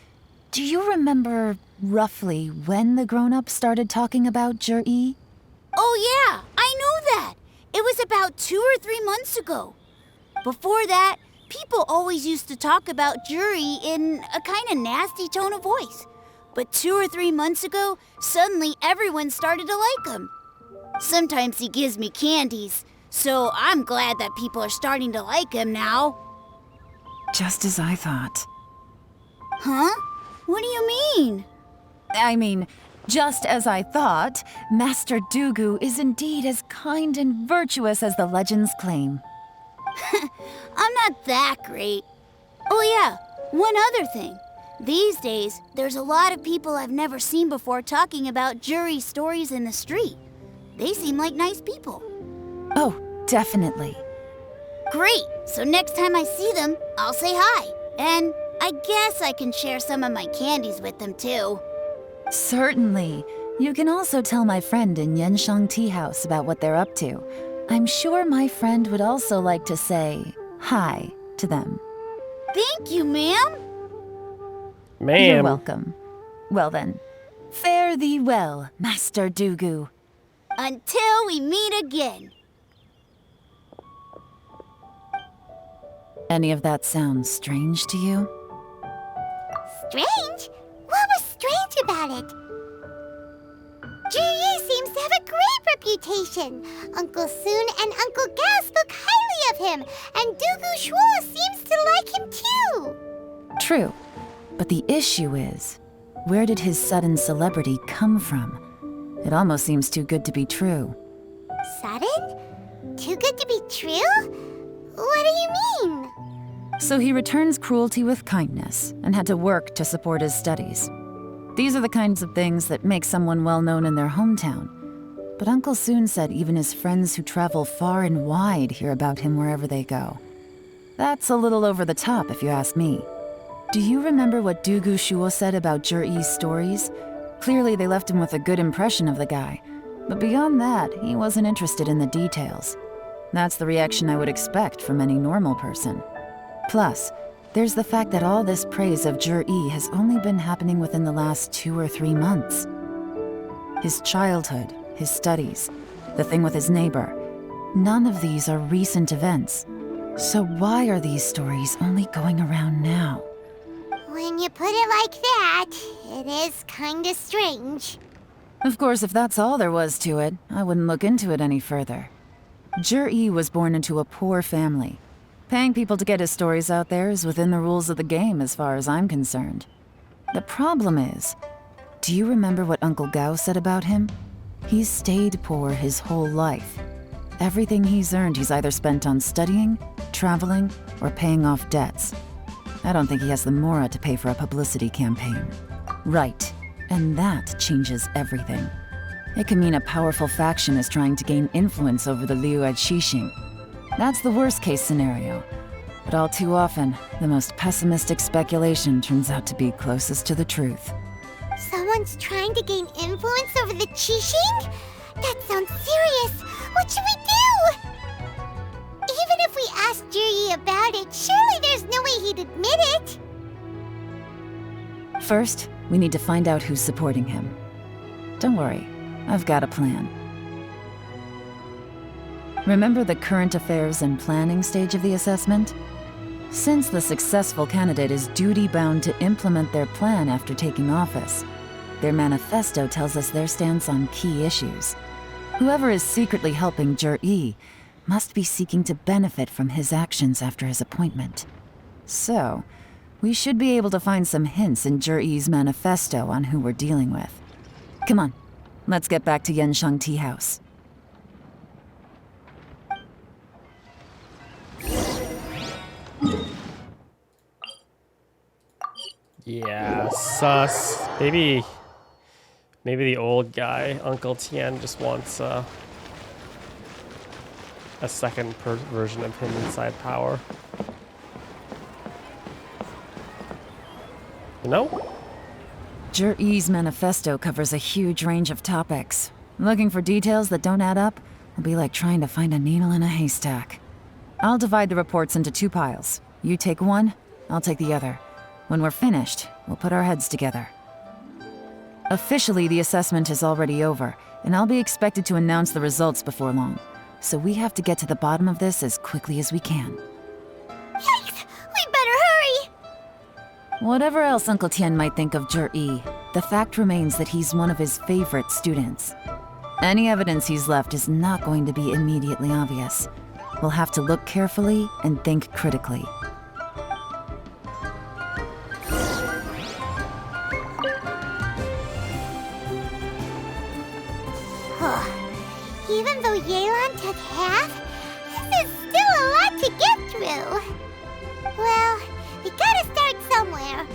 Do you remember roughly when the grown-ups started talking about Ger-e? Oh yeah, I know that. It was about 2 or 3 months ago. Before that, people always used to talk about Ger-e in a kind of nasty tone of voice. But 2 or 3 months ago, suddenly everyone started to like him. Sometimes he gives me candies, so I'm glad that people are starting to like him now. Just as I thought. Huh? What do you mean? I mean, just as I thought, Master Dugu is indeed as kind and virtuous as the legends claim. I'm not that great. Oh yeah, one other thing. These days, there's a lot of people I've never seen before talking about Ger-e stories in the street. They seem like nice people. Oh, definitely. Great, so next time I see them, I'll say hi. And I guess I can share some of my candies with them too. Certainly. You can also tell my friend in Yenshang Tea House about what they're up to. I'm sure my friend would also like to say hi to them. Thank you, ma'am. Ma'am. You're welcome. Well then, fare thee well, Master Dugu. Until we meet again. Any of that sound strange to you? Strange? What was strange about it? Ger-e seems to have a great reputation. Uncle Soon and Uncle Gao spoke highly of him, and Dugu Shuo seems to like him too. True. But the issue is, where did his sudden celebrity come from? It almost seems too good to be true. Sudden? Too good to be true? What do you mean? So he returns cruelty with kindness and had to work to support his studies. These are the kinds of things that make someone well known in their hometown. But Uncle Soon said even his friends who travel far and wide hear about him wherever they go. That's a little over the top, if you ask me. Do you remember what Dugu Shuo said about Ger-e's stories? Clearly they left him with a good impression of the guy. But beyond that, he wasn't interested in the details. That's the reaction I would expect from any normal person. Plus, there's the fact that all this praise of Ger-e has only been happening within the last 2 or 3 months. His childhood, his studies, the thing with his neighbor, none of these are recent events. So why are these stories only going around now? When you put it like that, it is kinda strange. Of course, if that's all there was to it, I wouldn't look into it any further. Ger-e was born into a poor family. Paying people to get his stories out there is within the rules of the game as far as I'm concerned. The problem is, do you remember what Uncle Gao said about him? He's stayed poor his whole life. Everything he's earned he's either spent on studying, traveling, or paying off debts. I don't think he has the mora to pay for a publicity campaign. Right, and that changes everything. It could mean a powerful faction is trying to gain influence over the Liu at Xixing. That's the worst-case scenario. But all too often, the most pessimistic speculation turns out to be closest to the truth. Someone's trying to gain influence over the Qixing? That sounds serious. What should we do? Even if we asked Ger-e about it, surely there's no way he'd admit it. First, we need to find out who's supporting him. Don't worry, I've got a plan. Remember the current affairs and planning stage of the assessment? Since the successful candidate is duty-bound to implement their plan after taking office, their manifesto tells us their stance on key issues. Whoever is secretly helping Ger-e must be seeking to benefit from his actions after his appointment. So, we should be able to find some hints in Ger-e's manifesto on who we're dealing with. Come on, let's get back to Yanshang Tea House. Yeah, sus. Maybe the old guy, Uncle Tien, just wants a second version of him inside power. No? Ger-e's manifesto covers a huge range of topics. Looking for details that don't add up will be like trying to find a needle in a haystack. I'll divide the reports into 2 piles. You take one, I'll take the other. When we're finished, we'll put our heads together. Officially, the assessment is already over, and I'll be expected to announce the results before long. So we have to get to the bottom of this as quickly as we can. Yikes! We better hurry! Whatever else Uncle Tien might think of Ger-e, the fact remains that he's one of his favorite students. Any evidence he's left is not going to be immediately obvious. We'll have to look carefully and think critically. Even though Yelan took half, this is still a lot to get through. Well, we gotta start somewhere.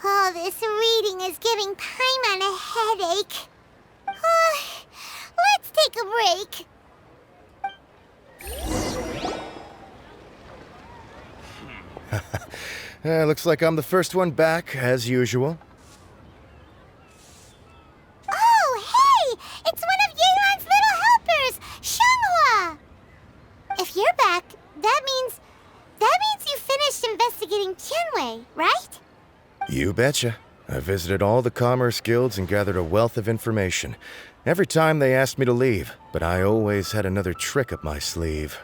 All this reading is giving Paimon a headache. Let's take a break. Looks like I'm the first one back, as usual. Oh, hey! It's one of Yelan's little helpers, Shanghua! If you're back, that means you finished investigating Tianwei, right? You betcha. I visited all the commerce guilds and gathered a wealth of information. Every time they asked me to leave, but I always had another trick up my sleeve.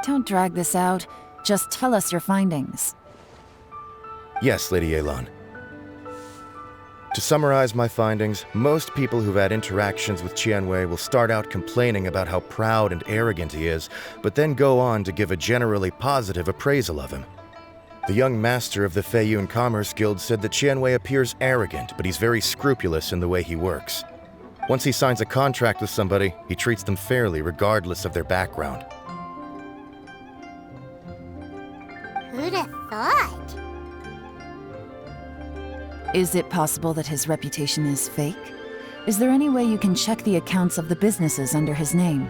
Don't drag this out. Just tell us your findings. Yes, Lady Yelan. To summarize my findings, most people who've had interactions with Tianwei will start out complaining about how proud and arrogant he is, but then go on to give a generally positive appraisal of him. The young master of the Feiyun Commerce Guild said that Tianwei appears arrogant, but he's very scrupulous in the way he works. Once he signs a contract with somebody, he treats them fairly regardless of their background. Who'd have thought? Is it possible that his reputation is fake? Is there any way you can check the accounts of the businesses under his name?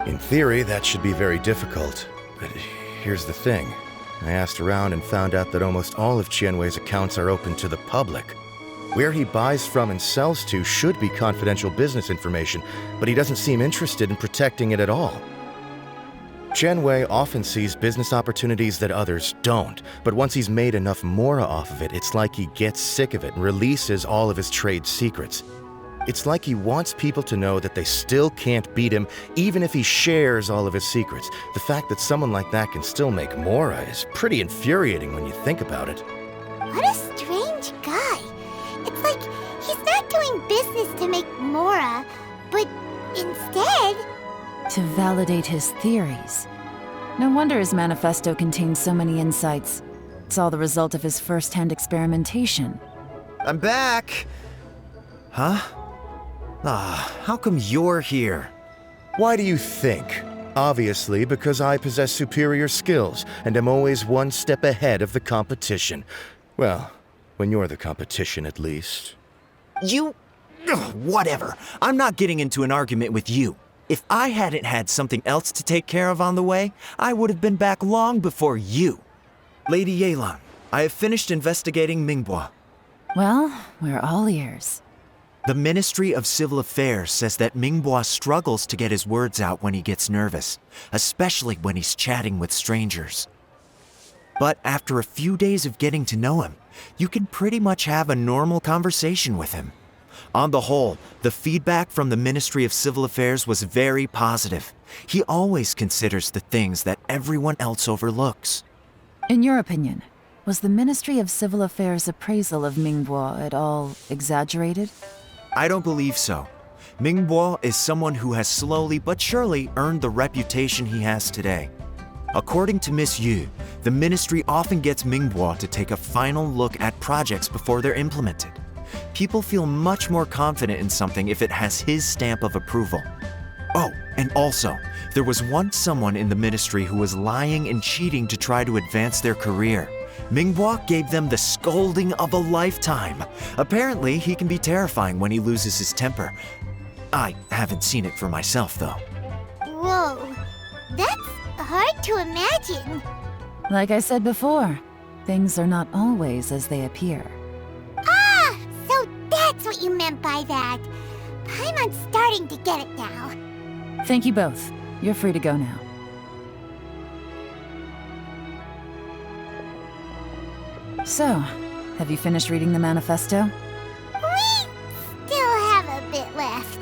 In theory, that should be very difficult. But here's the thing. I asked around and found out that almost all of Tianwei's accounts are open to the public. Where he buys from and sells to should be confidential business information, but he doesn't seem interested in protecting it at all. Chen-wei often sees business opportunities that others don't, but once he's made enough mora off of it, it's like he gets sick of it and releases all of his trade secrets. It's like he wants people to know that they still can't beat him, even if he shares all of his secrets. The fact that someone like that can still make mora is pretty infuriating when you think about it. What a strange guy. It's like he's not doing business to make mora, but instead... to validate his theories. No wonder his manifesto contains so many insights. It's all the result of his first-hand experimentation. I'm back! Huh? How come you're here? Why do you think? Obviously, because I possess superior skills and am always one step ahead of the competition. Well, when you're the competition, at least. You... whatever. I'm not getting into an argument with you. If I hadn't had something else to take care of on the way, I would have been back long before you. Lady Yelan, I have finished investigating Mingbois. Well, we're all ears. The Ministry of Civil Affairs says that Mingbois struggles to get his words out when he gets nervous, especially when he's chatting with strangers. But after a few days of getting to know him, you can pretty much have a normal conversation with him. On the whole, the feedback from the Ministry of Civil Affairs was very positive. He always considers the things that everyone else overlooks. In your opinion, was the Ministry of Civil Affairs' appraisal of Mingbois at all exaggerated? I don't believe so. Mingbois is someone who has slowly but surely earned the reputation he has today. According to Miss Yu, the ministry often gets Mingbois to take a final look at projects before they're implemented. People feel much more confident in something if it has his stamp of approval. Oh, and also, there was once someone in the ministry who was lying and cheating to try to advance their career. Mingbois gave them the scolding of a lifetime. Apparently, he can be terrifying when he loses his temper. I haven't seen it for myself, though. Whoa, that's hard to imagine. Like I said before, things are not always as they appear. Ah, so that's what you meant by that. Paimon's starting to get it now. Thank you both. You're free to go now. So, have you finished reading the manifesto? We still have a bit left.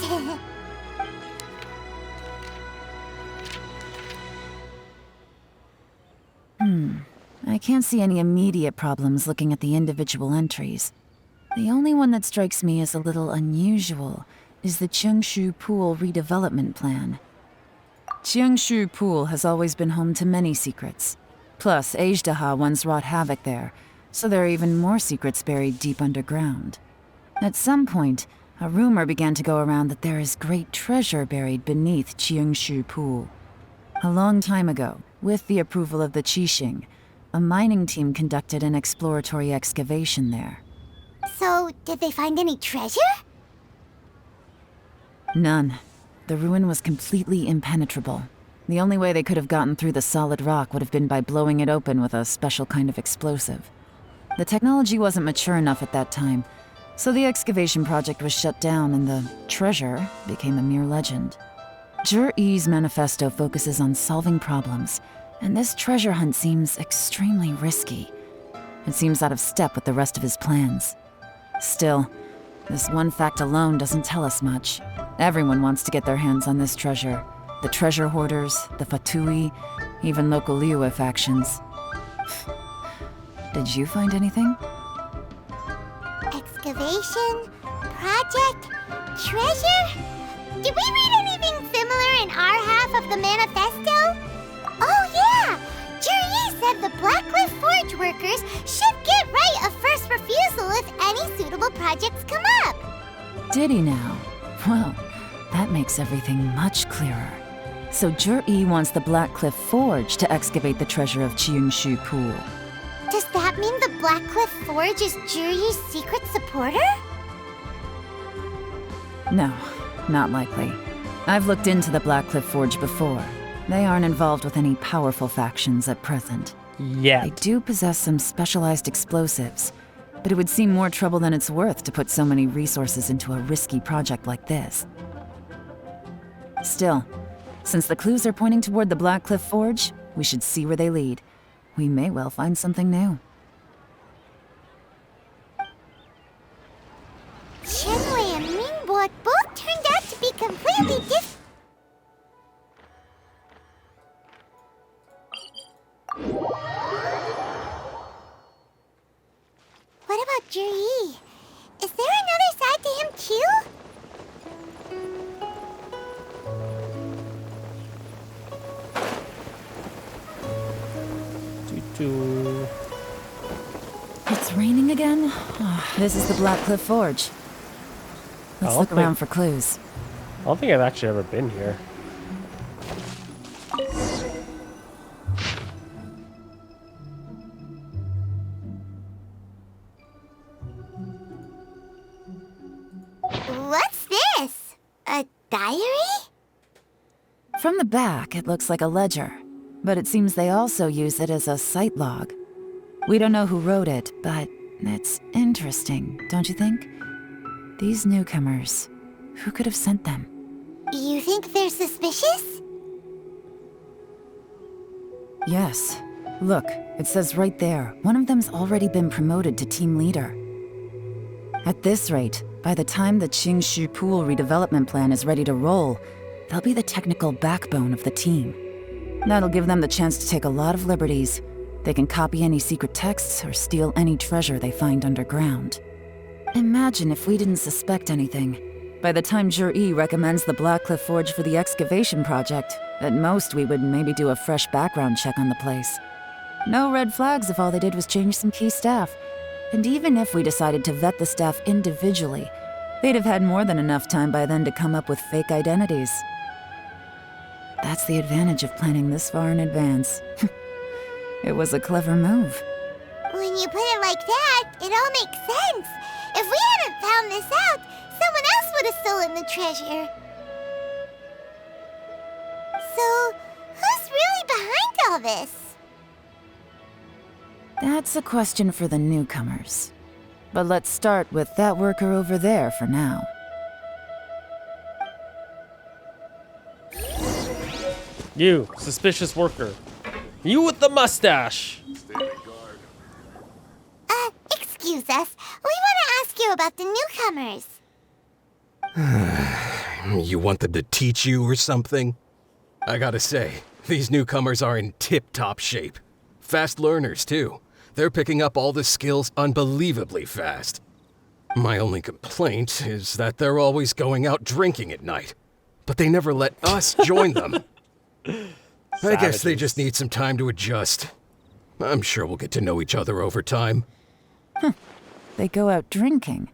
I can't see any immediate problems looking at the individual entries. The only one that strikes me as a little unusual is the Cheongshu Pool redevelopment plan. Cheongshu Pool has always been home to many secrets. Plus, Ajdaha once wrought havoc there, so there are even more secrets buried deep underground. At some point, a rumor began to go around that there is great treasure buried beneath Cheongshu Pool. A long time ago, with the approval of the Qixing, a mining team conducted an exploratory excavation there. So, did they find any treasure? None. The ruin was completely impenetrable. The only way they could have gotten through the solid rock would have been by blowing it open with a special kind of explosive. The technology wasn't mature enough at that time, so the excavation project was shut down and the treasure became a mere legend. Ger-e's manifesto focuses on solving problems, and this treasure hunt seems extremely risky. It seems out of step with the rest of his plans. Still, this one fact alone doesn't tell us much. Everyone wants to get their hands on this treasure. The treasure hoarders, the Fatui, even local Liyue factions. Did you find anything? Excavation? Project? Treasure? Did we read anything similar in our half of the manifesto? Oh yeah! Ger-e said the Blackcliff Forge workers should get right of first refusal if any suitable projects come up. Did he now? Well, that makes everything much clearer. So Ger-e wants the Blackcliff Forge to excavate the treasure of Cheongshu Pool. Does that mean the Blackcliff Forge is Ger-e's secret supporter? No, not likely. I've looked into the Blackcliff Forge before. They aren't involved with any powerful factions at present. Yeah. They do possess some specialized explosives, but it would seem more trouble than it's worth to put so many resources into a risky project like this. Still, Since the clues are pointing toward the Black Cliff Forge, we should see where they lead. We may well find something new. Tianwei and Mingbo both turned out to be completely different. What about Ger-e? Is there another side to him too? It's raining again? Oh, this is the Black Cliff Forge. Let's look around for clues. I don't think I've actually ever been here. What's this? A diary? From the back, it looks like a ledger, but it seems they also use it as a site log. We don't know who wrote it, but it's interesting, don't you think? These newcomers, who could have sent them? You think they're suspicious? Yes. Look, it says right there, one of them's already been promoted to team leader. At this rate, by the time the Qingshu Pool redevelopment plan is ready to roll, they'll be the technical backbone of the team. That'll give them the chance to take a lot of liberties. They can copy any secret texts or steal any treasure they find underground. Imagine if we didn't suspect anything. By the time Ger-e recommends the Black Cliff Forge for the excavation project, at most we would maybe do a fresh background check on the place. No red flags if all they did was change some key staff. And even if we decided to vet the staff individually, they'd have had more than enough time by then to come up with fake identities. That's the advantage of planning this far in advance. It was a clever move. When you put it like that, it all makes sense. If we hadn't found this out, someone else would have stolen the treasure. So, who's really behind all this? That's a question for the newcomers. But let's start with that worker over there for now. You, suspicious worker. You with the mustache. Excuse us. We want to ask you about the newcomers. You want them to teach you or something? I gotta say, these newcomers are in tip-top shape. Fast learners, too. They're picking up all the skills unbelievably fast. My only complaint is that they're always going out drinking at night. But they never let us join them. I guess they just need some time to adjust. I'm sure we'll get to know each other over time. They go out drinking.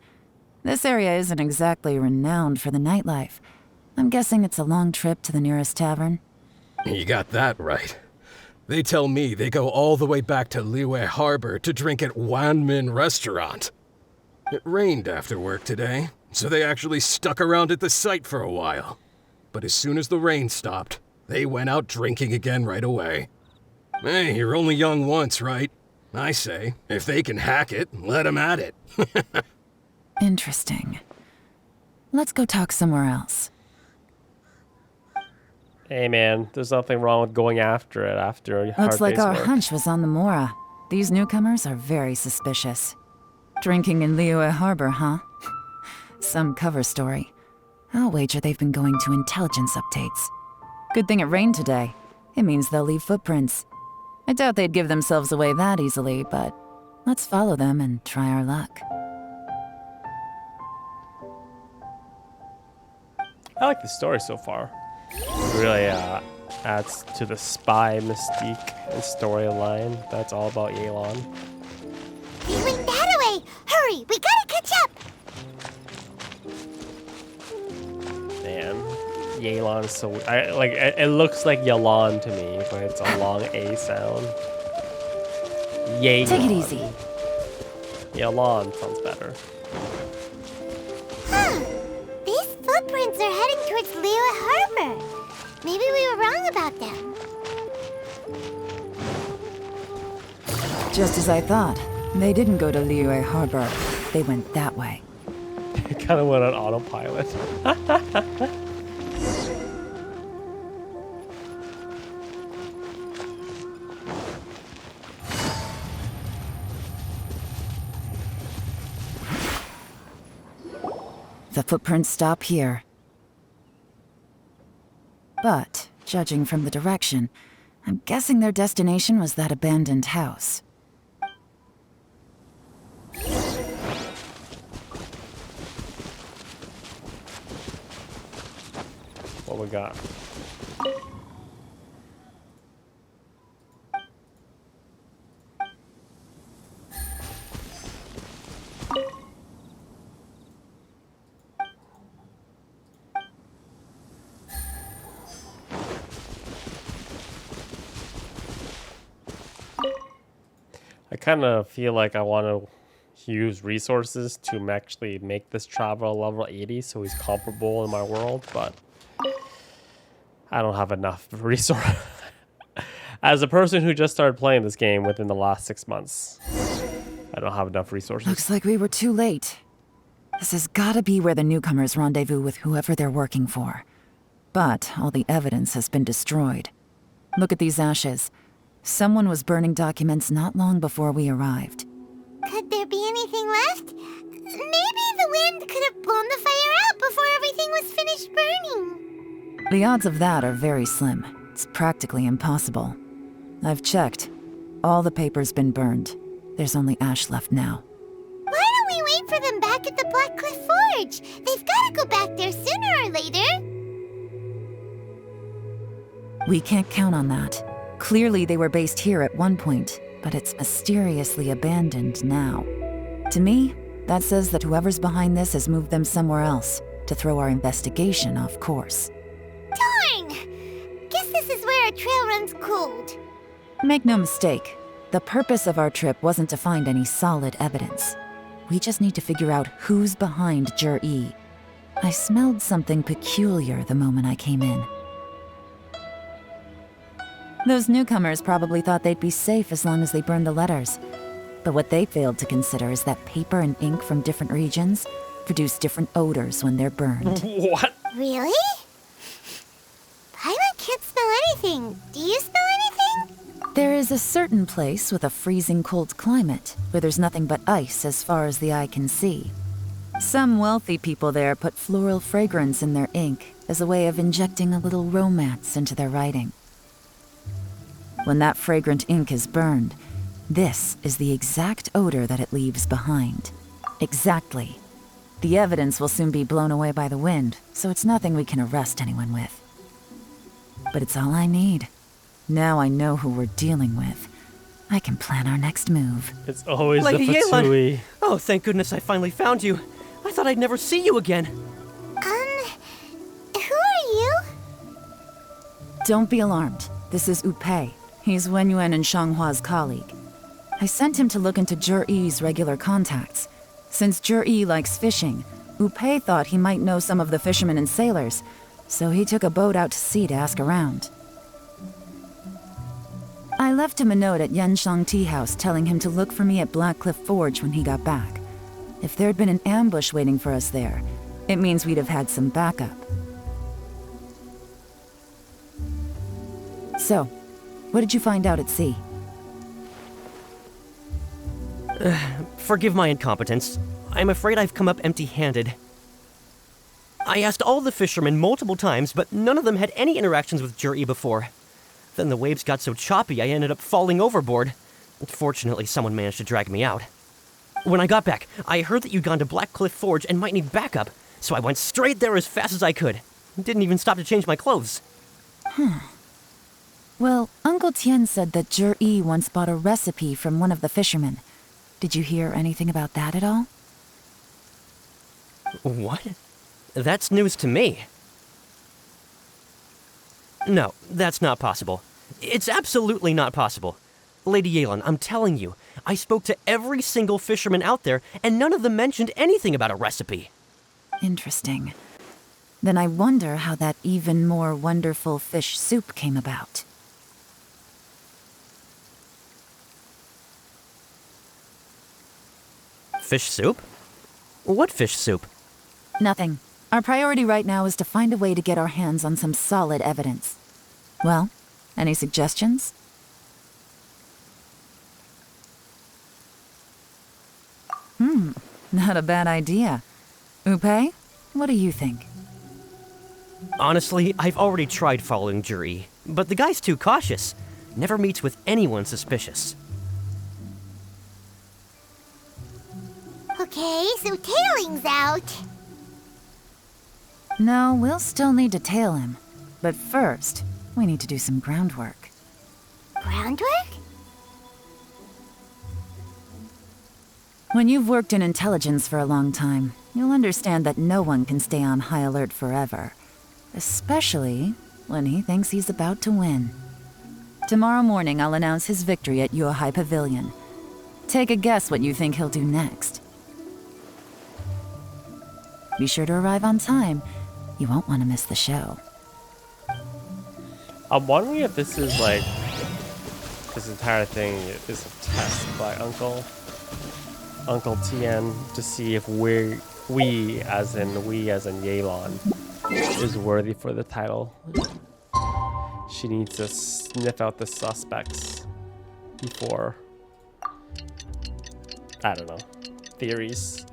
This area isn't exactly renowned for the nightlife. I'm guessing it's a long trip to the nearest tavern. You got that right. They tell me they go all the way back to Liyue Harbor to drink at Wanmin Restaurant. It rained after work today, so they actually stuck around at the site for a while. But as soon as the rain stopped, they went out drinking again right away. Hey, you're only young once, right? I say, if they can hack it, let them at it. Interesting. Let's go talk somewhere else. Hey man, there's nothing wrong with going after it after a hard Looks like day's our work. hunch was on the Mora. These newcomers are very suspicious. Drinking in Liyue Harbor, huh? Some cover story. I'll wager they've been going to intelligence updates. Good thing it rained today. It means they'll leave footprints. I doubt they'd give themselves away that easily, but let's follow them and try our luck. I like the story so far. It really adds to the spy mystique and storyline. That's all about Yelan. They went that way! Hurry, we gotta catch up! Man, Yelan is so... it looks like Yelan to me, but it's a long A sound. Yelan. Take it easy. Yelan sounds better. Huh. These footprints are heading towards Liyue Harbor. Maybe we were wrong about them. Just as I thought. They didn't go to Liyue Harbor. They went that way. It kind of went on autopilot. The footprints stop here. But, judging from the direction, I'm guessing their destination was that abandoned house. What we got? I kind of feel like I want to use resources to actually make this travel level 80 so he's comparable in my world, but I don't have enough resource. As a person who just started playing this game within the last 6 months, I don't have enough resources. Looks like we were too late. This has gotta be where the newcomers rendezvous with whoever they're working for. But all the evidence has been destroyed. Look at these ashes. Someone was burning documents not long before we arrived. Could there be anything left? Maybe the wind could have blown the fire out before everything was finished burning. The odds of that are very slim. It's practically impossible. I've checked. All the paper's been burned. There's only ash left now. Why don't we wait for them back at the Black Cliff Forge? They've got to go back there sooner or later. We can't count on that. Clearly they were based here at one point, but it's mysteriously abandoned now. To me, that says that whoever's behind this has moved them somewhere else to throw our investigation off course. Darn! Guess this is where our trail runs cold. Make no mistake, the purpose of our trip wasn't to find any solid evidence. We just need to figure out who's behind Ger-e. I smelled something peculiar the moment I came in. Those newcomers probably thought they'd be safe as long as they burned the letters. But what they failed to consider is that paper and ink from different regions produce different odors when they're burned. What? Really? Paimon can't smell anything. Do you smell anything? There is a certain place with a freezing cold climate where there's nothing but ice as far as the eye can see. Some wealthy people there put floral fragrance in their ink as a way of injecting a little romance into their writing. When that fragrant ink is burned, this is the exact odor that it leaves behind. Exactly. The evidence will soon be blown away by the wind, so it's nothing we can arrest anyone with. But it's all I need. Now I know who we're dealing with. I can plan our next move. It's always Lady the Yelan! Fatui. Oh, thank goodness I finally found you. I thought I'd never see you again. Who are you? Don't be alarmed. This is Upei. He's Wenyuan and Shanghua's colleague. I sent him to look into Ger-e's regular contacts. Since Ger-e likes fishing, Upei thought he might know some of the fishermen and sailors, so he took a boat out to sea to ask around. I left him a note at Yanshang Tea House telling him to look for me at Black Cliff Forge when he got back. If there'd been an ambush waiting for us there, it means we'd have had some backup. So, what did you find out at sea? Forgive my incompetence. I'm afraid I've come up empty-handed. I asked all the fishermen multiple times, but none of them had any interactions with Ger-e before. Then the waves got so choppy I ended up falling overboard. Fortunately, someone managed to drag me out. When I got back, I heard that you'd gone to Black Cliff Forge and might need backup, so I went straight there as fast as I could. Didn't even stop to change my clothes. Well, Uncle Tien said that Ger-e once bought a recipe from one of the fishermen. Did you hear anything about that at all? What? That's news to me. No, that's not possible. It's absolutely not possible. Lady Yelan, I'm telling you, I spoke to every single fisherman out there, and none of them mentioned anything about a recipe. Interesting. Then I wonder how that even more wonderful fish soup came about. Fish soup? What fish soup? Nothing. Our priority right now is to find a way to get our hands on some solid evidence. Well, any suggestions? Not a bad idea. Upei, What do you think? Honestly, I've already tried following Ger-e, but the guy's too cautious. Never meets with anyone suspicious. Okay, so tailing's out. No, we'll still need to tail him. But first, we need to do some groundwork. Groundwork? When you've worked in intelligence for a long time, you'll understand that no one can stay on high alert forever. Especially when he thinks he's about to win. Tomorrow morning, I'll announce his victory at Yuehai Pavilion. Take a guess what you think he'll do next. Be sure to arrive on time. You won't want to miss the show. I'm wondering if this is like, this entire thing is a test by Uncle Tien to see if we as in Yelan, is worthy for the title. She needs to sniff out the suspects before, I don't know, theories.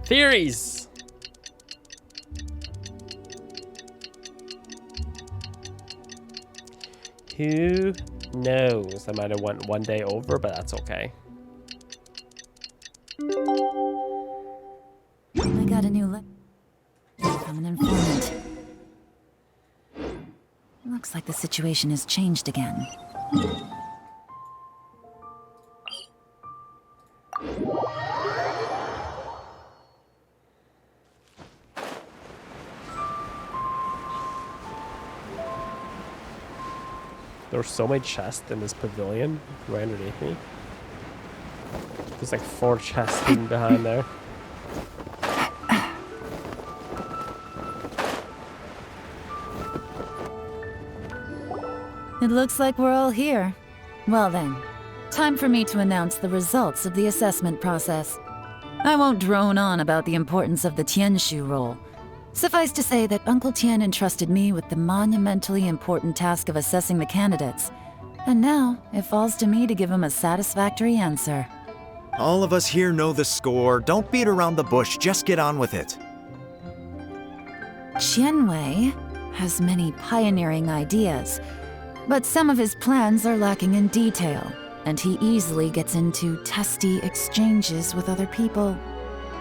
Who knows? I might have went one day over, but that's okay. I got a new letter from an informant. Looks like the situation has changed again. There's so many chests in this pavilion right underneath me. There's like 4 chests hidden behind there. It looks like we're all here. Well then, time for me to announce the results of the assessment process. I won't drone on about the importance of the Tienshu role. Suffice to say that Uncle Tien entrusted me with the monumentally important task of assessing the candidates. And now, it falls to me to give him a satisfactory answer. All of us here know the score. Don't beat around the bush, just get on with it. Tianwei has many pioneering ideas, but some of his plans are lacking in detail, and he easily gets into testy exchanges with other people.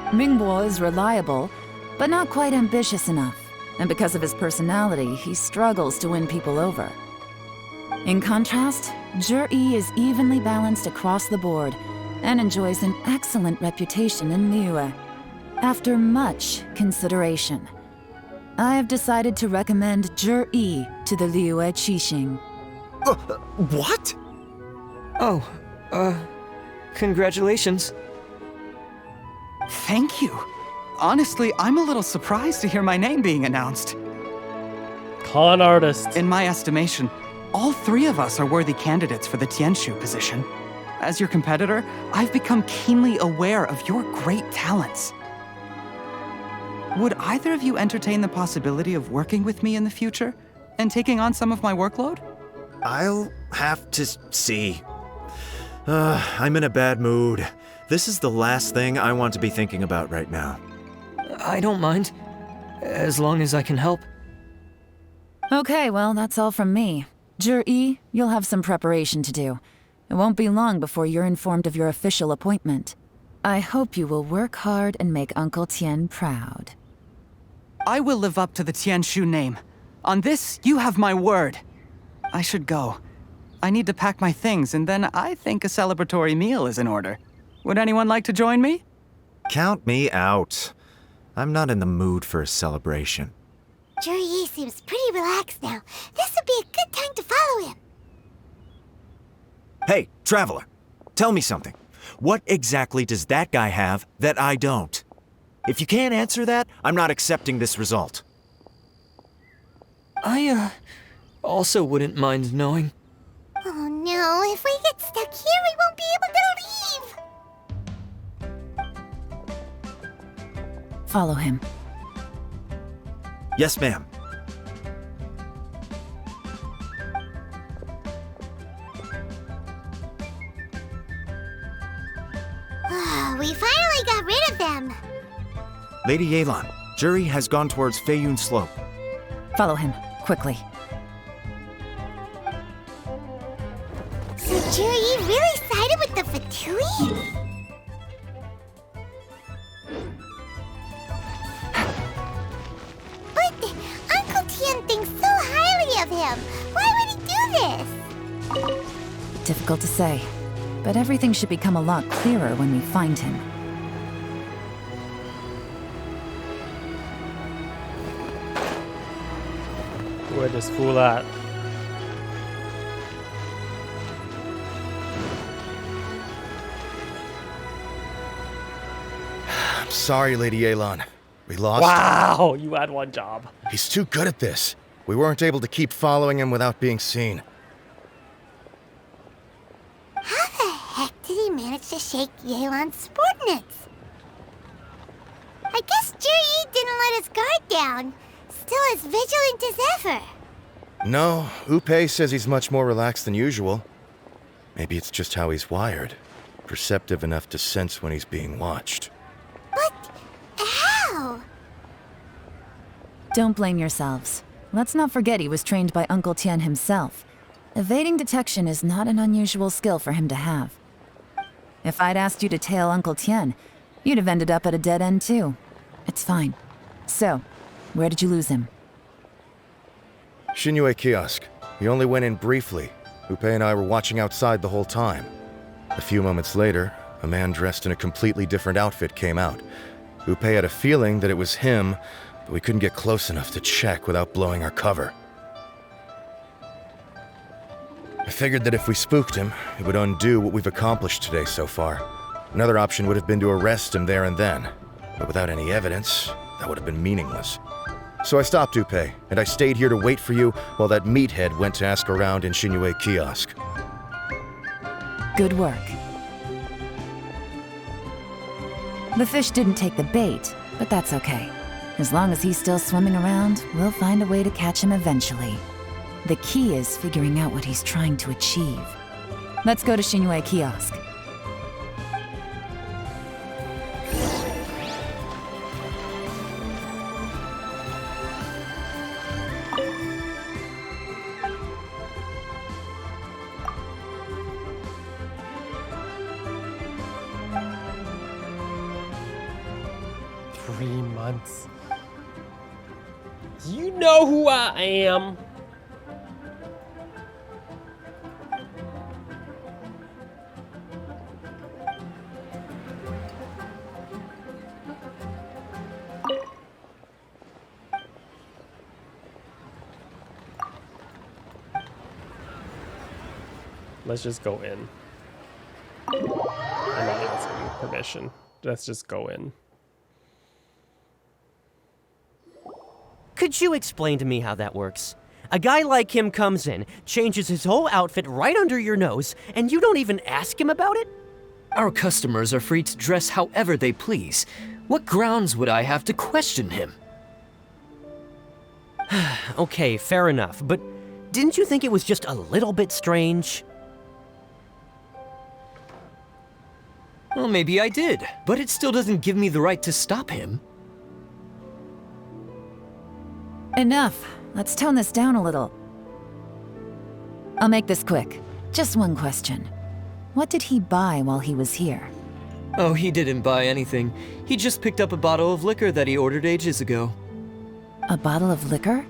Mingbo is reliable, but not quite ambitious enough, and because of his personality, he struggles to win people over. In contrast, Ger-e is evenly balanced across the board and enjoys an excellent reputation in Liyue. After much consideration, I have decided to recommend Ger-e to the Liyue Qixing. What? Oh, congratulations. Thank you. Honestly, I'm a little surprised to hear my name being announced. Con artist. In my estimation, all 3 of us are worthy candidates for the Tienshu position. As your competitor, I've become keenly aware of your great talents. Would either of you entertain the possibility of working with me in the future and taking on some of my workload? I'll have to see. I'm in a bad mood. This is the last thing I want to be thinking about right now. I don't mind, as long as I can help. Okay, well, that's all from me. Ger-e, you'll have some preparation to do. It won't be long before you're informed of your official appointment. I hope you will work hard and make Uncle Tien proud. I will live up to the Tienshu name. On this, you have my word. I should go. I need to pack my things, and then I think a celebratory meal is in order. Would anyone like to join me? Count me out. I'm not in the mood for a celebration. Ger-e seems pretty relaxed now. This would be a good time to follow him. Hey, Traveler, tell me something. What exactly does that guy have that I don't? If you can't answer that, I'm not accepting this result. I, also wouldn't mind knowing. Oh no, if we get stuck here, we won't be able to leave! Follow him. Yes, ma'am. We finally got rid of them. Lady Yelan, Ger-e has gone towards Feiyun Slope. Follow him, quickly. So Ger-e really sided with the Fatui? But Uncle Tien thinks so highly of him. Why would he do this? Difficult to say, but everything should become a lot clearer when we find him. Where this fool at? I'm sorry, Lady Yelan. We lost. Wow, you had one job. He's too good at this. We weren't able to keep following him without being seen. How the heck did he manage to shake Yelan's subordinates? I guess Ger-e didn't let his guard down. Still as vigilant as ever. No, Upe says he's much more relaxed than usual. Maybe it's just how he's wired. Perceptive enough to sense when he's being watched. But how? Don't blame yourselves. Let's not forget he was trained by Uncle Tien himself. Evading detection is not an unusual skill for him to have. If I'd asked you to tail Uncle Tien, you'd have ended up at a dead end too. It's fine. So, where did you lose him? Xinyue kiosk. He only went in briefly. Upe and I were watching outside the whole time. A few moments later, a man dressed in a completely different outfit came out. Upe had a feeling that it was him, but we couldn't get close enough to check without blowing our cover. I figured that if we spooked him, it would undo what we've accomplished today so far. Another option would have been to arrest him there and then, but without any evidence, that would have been meaningless. So I stopped Upe, and I stayed here to wait for you while that meathead went to ask around in Xinyue kiosk. Good work. The fish didn't take the bait, but that's okay. As long as he's still swimming around, we'll find a way to catch him eventually. The key is figuring out what he's trying to achieve. Let's go to Xinyue kiosk. You know who I am. Let's just go in. I'm not asking permission. Let's just go in. Could you explain to me how that works? A guy like him comes in, changes his whole outfit right under your nose, and you don't even ask him about it? Our customers are free to dress however they please. What grounds would I have to question him? Okay, fair enough, but didn't you think it was just a little bit strange? Well, maybe I did, but it still doesn't give me the right to stop him. Enough. Let's tone this down a little. I'll make this quick. Just one question. What did he buy while he was here? Oh, he didn't buy anything. He just picked up a bottle of liquor that he ordered ages ago. A bottle of liquor?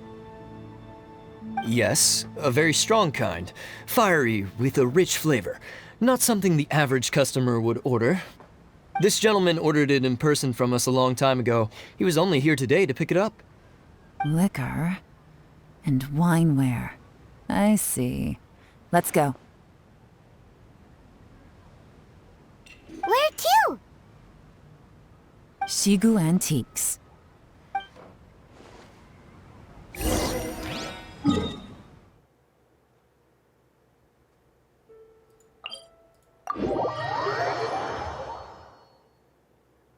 Yes, a very strong kind. Fiery, with a rich flavor. Not something the average customer would order. This gentleman ordered it in person from us a long time ago. He was only here today to pick it up. Liquor and wineware. I see. Let's go. Where to? Shigu Antiques.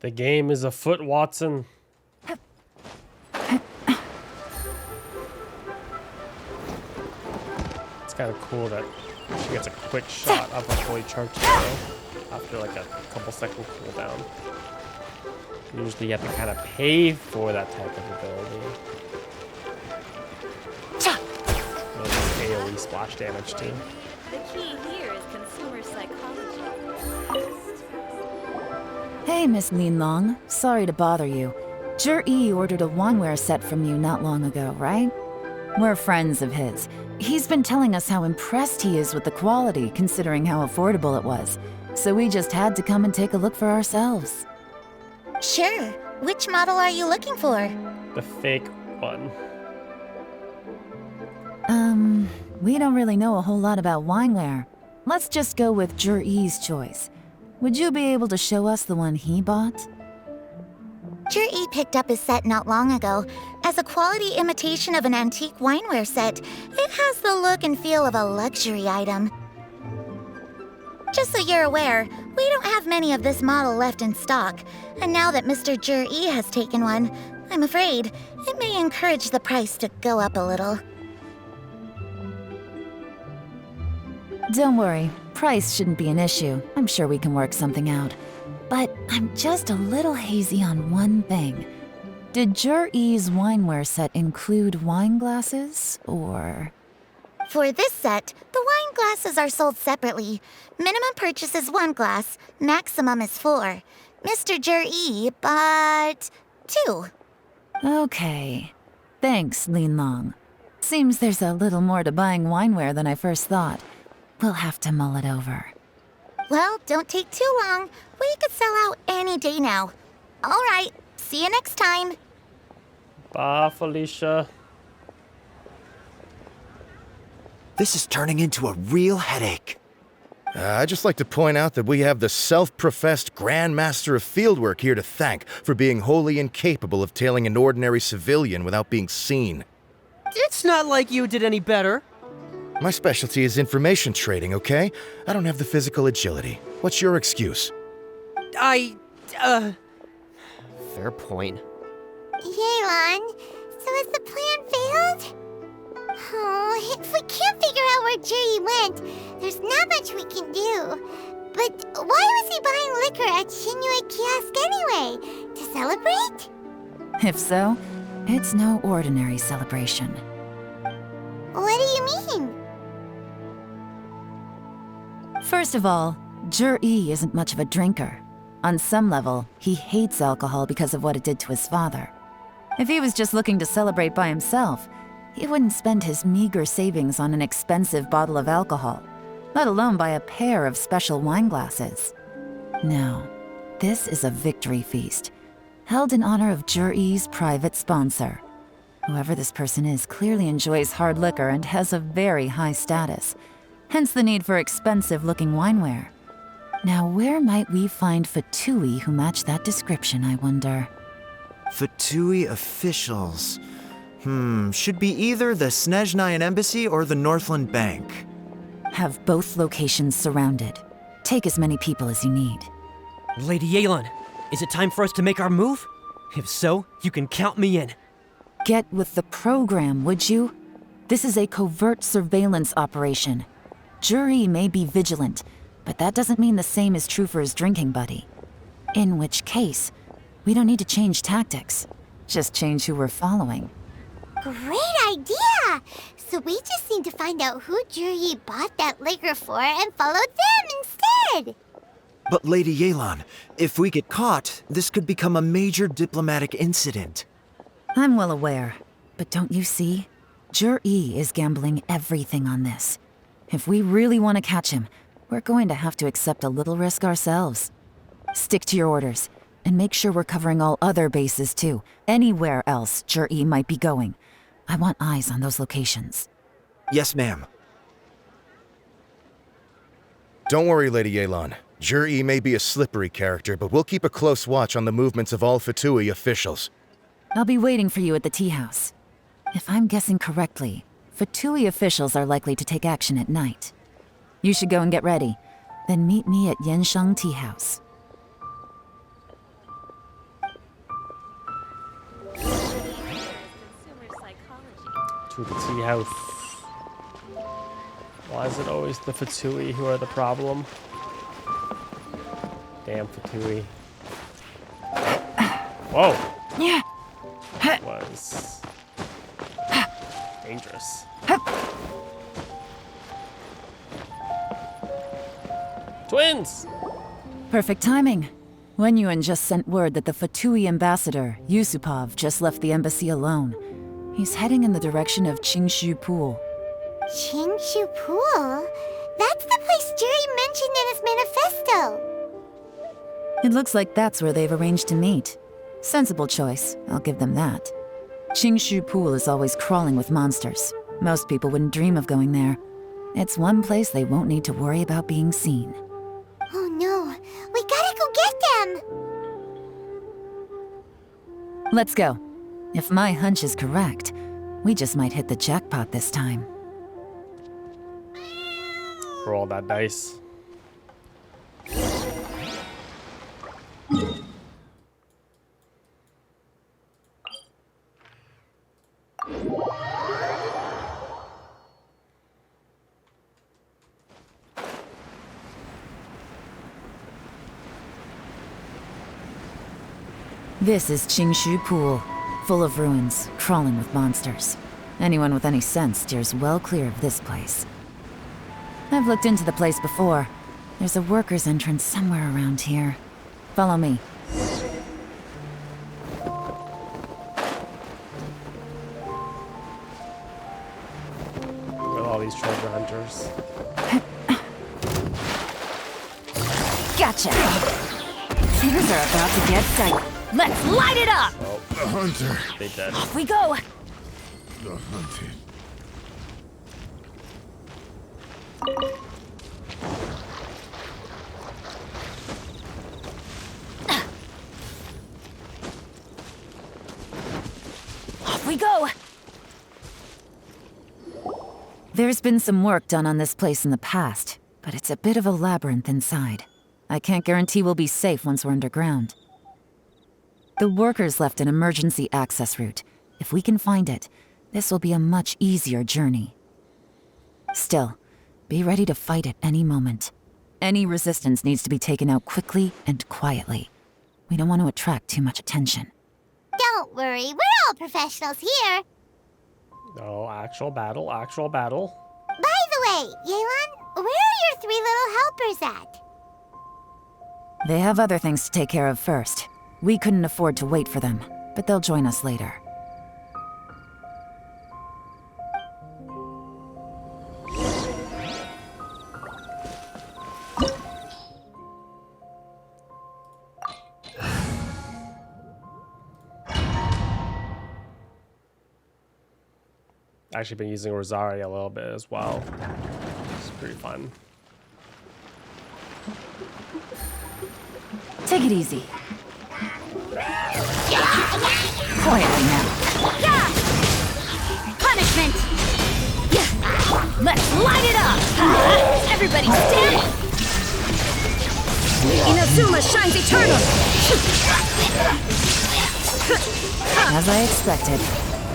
The game is afoot, Watson. It's kind of cool that she gets a quick shot of a fully charged arrow after like a couple second cooldown. Usually you have to kind of pay for that type of ability. AoE splash damage too. The key here is consumer psychology. Hey, Miss Yelan. Sorry to bother you. Ger-e ordered a waneware set from you not long ago, right? We're friends of his. He's been telling us how impressed he is with the quality, considering how affordable it was. So we just had to come and take a look for ourselves. Sure. Which model are you looking for? The fake one. We don't really know a whole lot about wineware. Let's just go with Ger-e's choice. Would you be able to show us the one he bought? Ger-e picked up his set not long ago. As a quality imitation of an antique wineware set, it has the look and feel of a luxury item. Just so you're aware, we don't have many of this model left in stock, and now that Mr. Ger-e has taken one, I'm afraid it may encourage the price to go up a little. Don't worry, price shouldn't be an issue. I'm sure we can work something out. But I'm just a little hazy on one thing. Did Ger-e's wineware set include wine glasses, or...? For this set, the wine glasses are sold separately. Minimum purchase is 1 glass, maximum is 4. Mr. Ger-e bought 2. Okay. Thanks, Yelan. Seems there's a little more to buying wineware than I first thought. We'll have to mull it over. Well, don't take too long. We could sell out any day now. All right, see you next time. Bye, Felicia. This is turning into a real headache. I'd just like to point out that we have the self-professed Grand Master of Fieldwork here to thank for being wholly incapable of tailing an ordinary civilian without being seen. It's not like you did any better. My specialty is information trading, okay? I don't have the physical agility. What's your excuse? Fair point. Yelan, so has the plan failed? Oh, if we can't figure out where Ger-e went, there's not much we can do. But why was he buying liquor at Shinue Kiosk anyway? To celebrate? If so, it's no ordinary celebration. What do you mean? First of all, Ger-e isn't much of a drinker. On some level, he hates alcohol because of what it did to his father. If he was just looking to celebrate by himself, he wouldn't spend his meager savings on an expensive bottle of alcohol, let alone buy a pair of special wine glasses. No, this is a victory feast, held in honor of Ger-e's private sponsor. Whoever this person is clearly enjoys hard liquor and has a very high status, hence the need for expensive-looking wineware. Now, where might we find Fatui who match that description, I wonder? Fatui officials. Should be either the Snezhnayan Embassy or the Northland Bank. Have both locations surrounded. Take as many people as you need. Lady Yelan, is it time for us to make our move? If so, you can count me in. Get with the program, would you? This is a covert surveillance operation. Ger-e may be vigilant, but that doesn't mean the same is true for his drinking buddy. In which case, we don't need to change tactics. Just change who we're following. Great idea! So we just need to find out who Ger-e bought that liquor for and follow them instead! But Lady Yelan, if we get caught, this could become a major diplomatic incident. I'm well aware, but don't you see? Ger-e is gambling everything on this. If we really want to catch him, we're going to have to accept a little risk ourselves. Stick to your orders, and make sure we're covering all other bases too. Anywhere else Ger-e might be going. I want eyes on those locations. Yes, ma'am. Don't worry, Lady Yelan. Ger-e may be a slippery character, but we'll keep a close watch on the movements of all Fatui officials. I'll be waiting for you at the tea house. If I'm guessing correctly, Fatui officials are likely to take action at night. You should go and get ready, then meet me at Yenshang Tea House. To the tea house. Why is it always the Fatui who are the problem? Damn Fatui. Whoa. Yeah. That was dangerous. Twins! Perfect timing. Wen Yuan just sent word that the Fatui ambassador, Yusupov, just left the embassy alone. He's heading in the direction of Qingshu Pool. Qingshu Pool? That's the place Ger-e mentioned in his manifesto. It looks like that's where they've arranged to meet. Sensible choice, I'll give them that. Qingshu Pool is always crawling with monsters. Most people wouldn't dream of going there. It's one place they won't need to worry about being seen. Oh no, we gotta go get them! Let's go. If my hunch is correct, we just might hit the jackpot this time. Roll that dice. This is Qingshu Pool, full of ruins, crawling with monsters. Anyone with any sense steers well clear of this place. I've looked into the place before. There's a worker's entrance somewhere around here. Follow me. With all these treasure hunters. Gotcha! Things are about to get tight. Let's light it up! Oh, The hunter. they dead. Off we go! The hunted. Off we go! There's been some work done on this place in the past, but it's a bit of a labyrinth inside. I can't guarantee we'll be safe once we're underground. The workers left an emergency access route. If we can find it, this will be a much easier journey. Still, be ready to fight at any moment. Any resistance needs to be taken out quickly and quietly. We don't want to attract too much attention. Don't worry, we're all professionals here. No, actual battle, actual battle. By the way, Yelan, where are your 3 little helpers at? They have other things to take care of first. We couldn't afford to wait for them, but they'll join us later. Actually been using Rosaria a little bit as well. It's pretty fun. Take it easy. Quietly now. Yeah! Punishment! Yeah! Let's light it up! Everybody stand! Inazuma shines eternal! As I expected,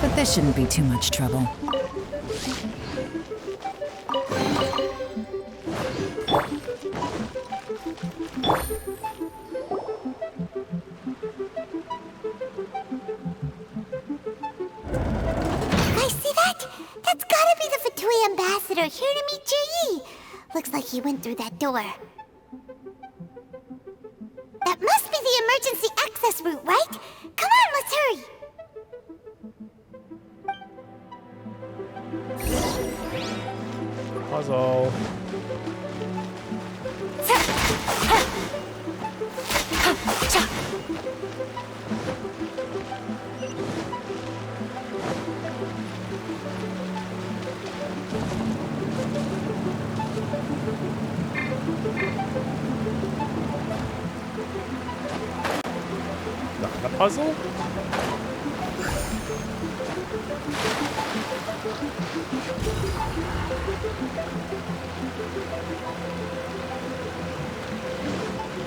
but this shouldn't be too much trouble. That's gotta be the Fatui ambassador here to meet Ger-e. Looks like he went through that door. That must be the emergency access route, right? Come on, let's hurry. Puzzle. Not a puzzle?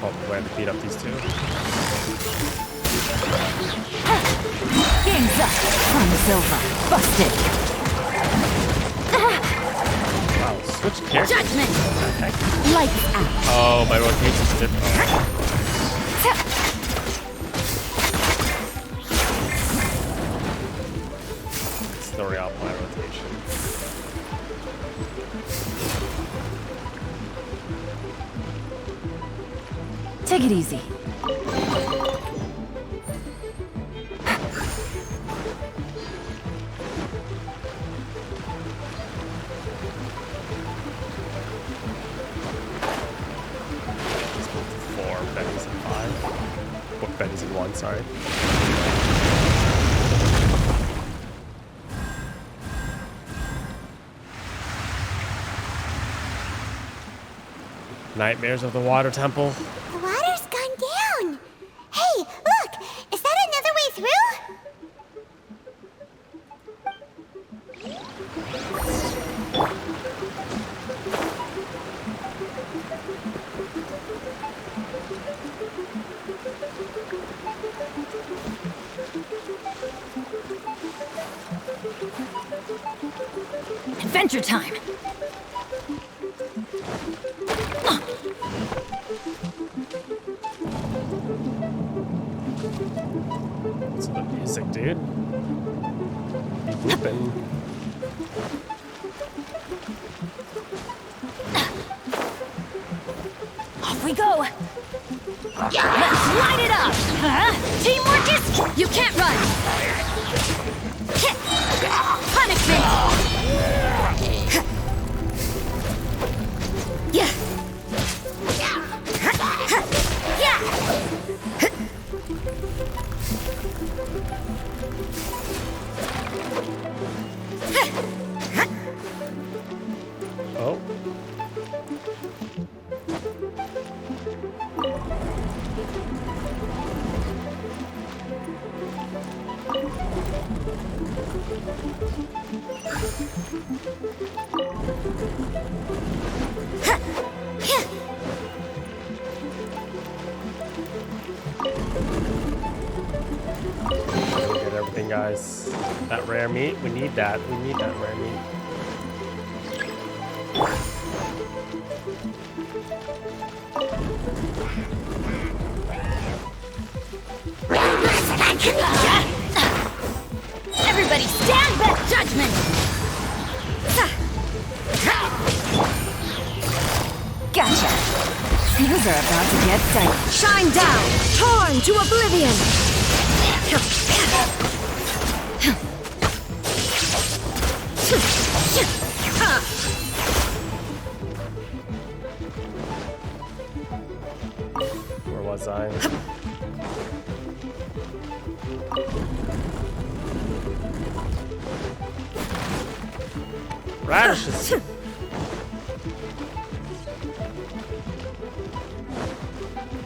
Oh, we have to beat up these two. Game's up. Time's over. Busted. Wow, switch characters. Judgment! Lights out. Oh, my rotation's different. Take it easy. Four Bennies and five. Book Bennies and one, sorry. Nightmares of the Water Temple. The water's gone down. Hey, look! Is that another way through? Adventure time! What's the music, dude? Be whooping. Off we go! Let's light it up! Huh? Teamwork is... You can't run! Punishment! Yeah! Oh. Get everything, guys. That rare meat, we need that. We need that rare meat. Everybody stand back, judgment! Gotcha! Things are about to get dicey. Shine down, torn to oblivion. Where was I? Radishes.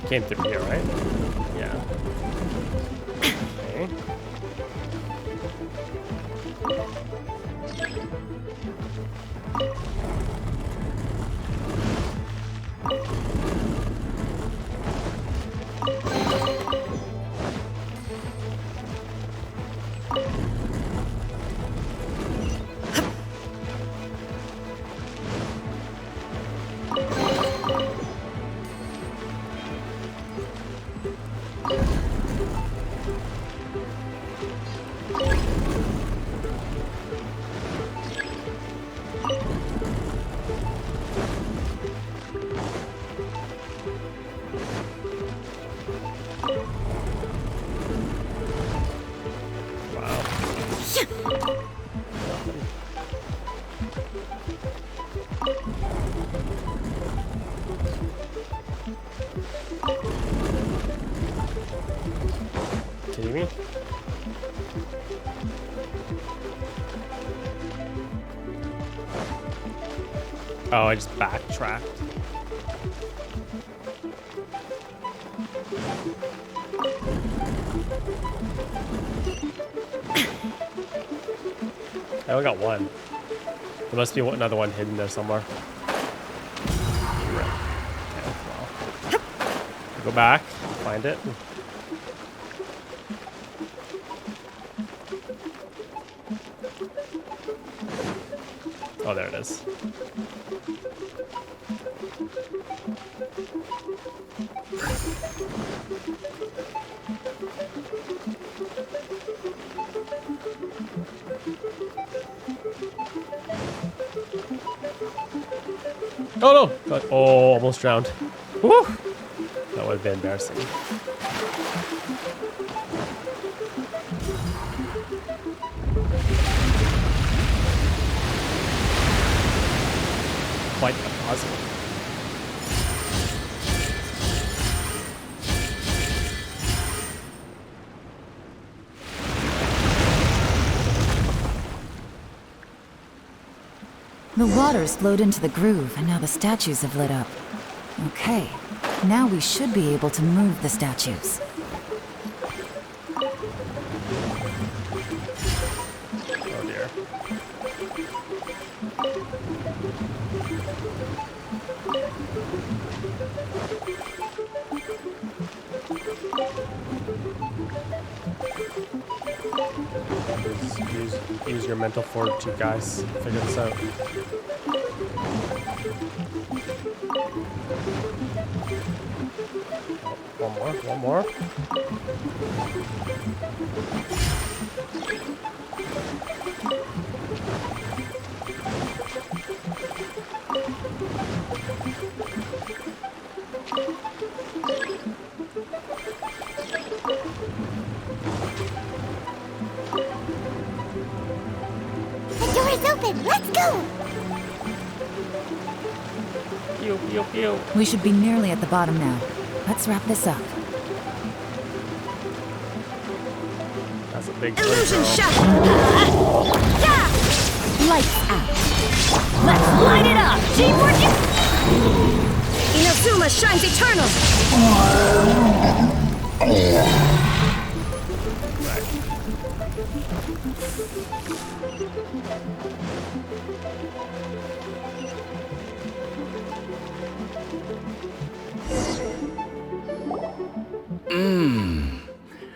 Came through here, right? Yeah. Okay. Kidding me? Oh, I just backtracked. I only got one. There must be another one hidden there somewhere. Okay, well. Go back, find it. Oh, there it is. Oh no! Oh, almost drowned. Woo! That would have been embarrassing. Quite positive. The water's flowed into the groove, and now the statues have lit up. Okay, now we should be able to move the statues. Oh dear. Use your mental fortitude, guys. Figure this out. One more. The door is open. Let's go. Pew, pew, pew. We should be nearly at the bottom now. Let's wrap this up. That's a big Illusion throw. shot! Lights out. Let's light it up! Teamwork is... Inazuma shines eternal!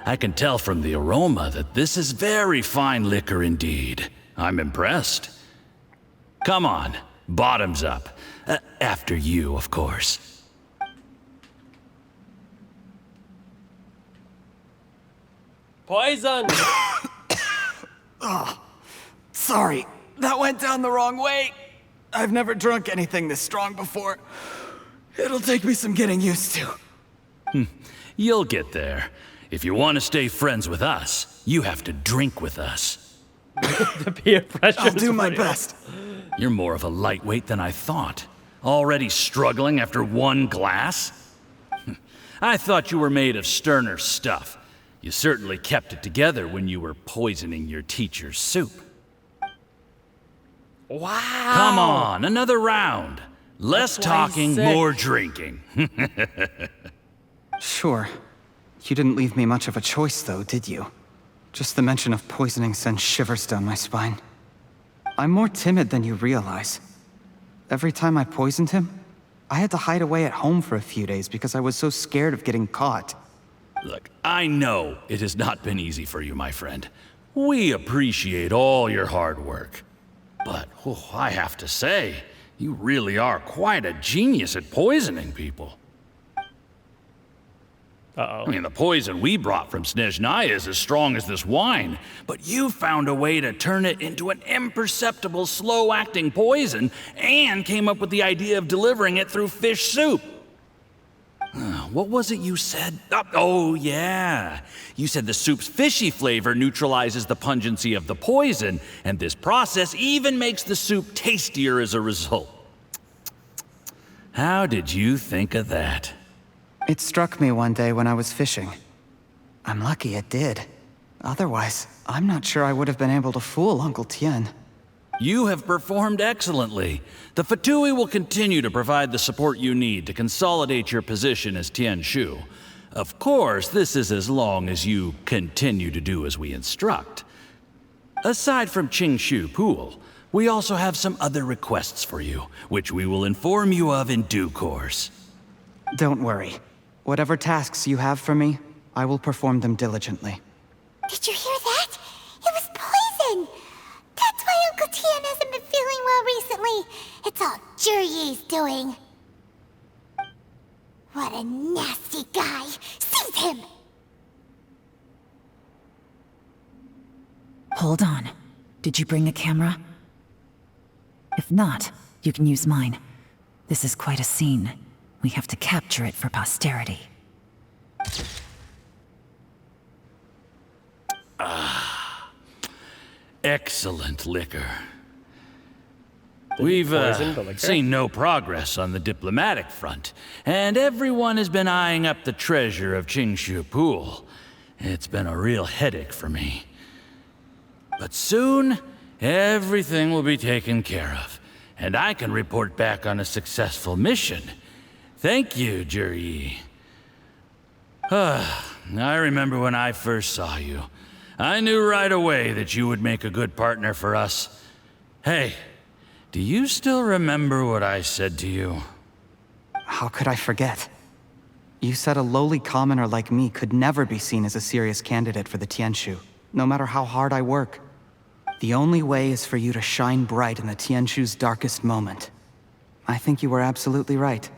I can tell from the aroma that this is very fine liquor indeed. I'm impressed. Come on, bottoms up. After you, of course. Poison! Oh, sorry, that went down the wrong way. I've never drunk anything this strong before. It'll take me some getting used to. You'll get there. If you want to stay friends with us, you have to drink with us. The peer pressure. I'll do my best. You're more of a lightweight than I thought. Already struggling after one glass? I thought you were made of sterner stuff. You certainly kept it together when you were poisoning your teacher's soup. Wow. Come on, another round. Less talking, more drinking. Sure. You didn't leave me much of a choice, though, did you? Just the mention of poisoning sends shivers down my spine. I'm more timid than you realize. Every time I poisoned him, I had to hide away at home for a few days because I was so scared of getting caught. Look, I know it has not been easy for you, my friend. We appreciate all your hard work. But I have to say, you really are quite a genius at poisoning people. Uh-oh. I mean, the poison we brought from Snezhnaya is as strong as this wine, but you found a way to turn it into an imperceptible, slow-acting poison and came up with the idea of delivering it through fish soup. What was it you said? Oh, yeah. You said the soup's fishy flavor neutralizes the pungency of the poison, and this process even makes the soup tastier as a result. How did you think of that? It struck me one day when I was fishing. I'm lucky it did. Otherwise, I'm not sure I would have been able to fool Uncle Tien. You have performed excellently. The Fatui will continue to provide the support you need to consolidate your position as Tien Shu. Of course, this is as long as you continue to do as we instruct. Aside from Qing Shu Pool, we also have some other requests for you, which we will inform you of in due course. Don't worry. Whatever tasks you have for me, I will perform them diligently. Did you hear that? It was poison! That's why Uncle Tien hasn't been feeling well recently. It's all Ger-e's doing. What a nasty guy! Seize him! Hold on. Did you bring a camera? If not, you can use mine. This is quite a scene. We have to capture it for posterity. excellent liquor. We've poisoned the liquor? seen no progress on the diplomatic front, and everyone has been eyeing up the treasure of Qingshu Pool. It's been a real headache for me. But soon, everything will be taken care of, and I can report back on a successful mission. Thank you, Ger-e. I remember when I first saw you. I knew right away that you would make a good partner for us. Hey, do you still remember what I said to you? How could I forget? You said a lowly commoner like me could never be seen as a serious candidate for the Tianshu, no matter how hard I work. The only way is for you to shine bright in the Tianshu's darkest moment. I think you were absolutely right.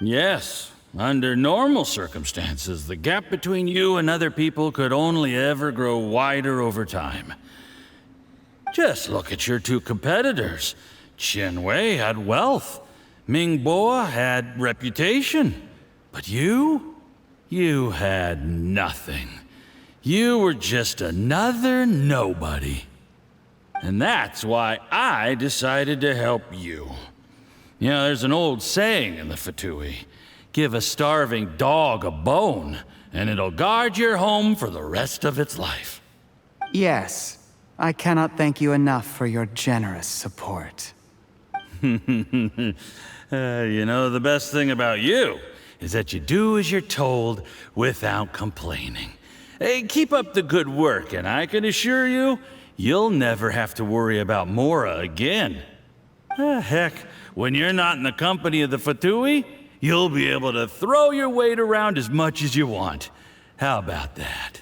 Yes. Under normal circumstances, the gap between you and other people could only ever grow wider over time. Just look at your two competitors. Qianwei had wealth. Mingbo had reputation. But you had nothing. You were just another nobody. And that's why I decided to help you. You know, there's an old saying in the Fatui. Give a starving dog a bone, and it'll guard your home for the rest of its life. Yes. I cannot thank you enough for your generous support. You know, the best thing about you is that you do as you're told without complaining. Hey, keep up the good work, and I can assure you, you'll never have to worry about Mora again. Heck, when you're not in the company of the Fatui, you'll be able to throw your weight around as much as you want. How about that?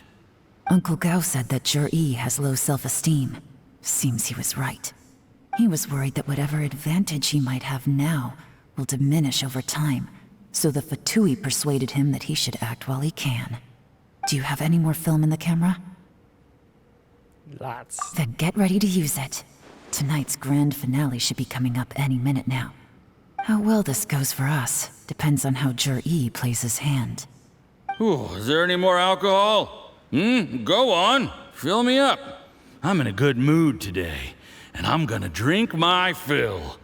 Uncle Gao said that Ger-e has low self-esteem. Seems he was right. He was worried that whatever advantage he might have now will diminish over time, so the Fatui persuaded him that he should act while he can. Do you have any more film in the camera? Lots. Then get ready to use it. Tonight's grand finale should be coming up any minute now. How well this goes for us depends on how Ger-e plays his hand. Ooh, is there any more alcohol? Go on. Fill me up. I'm in a good mood today, and I'm gonna drink my fill.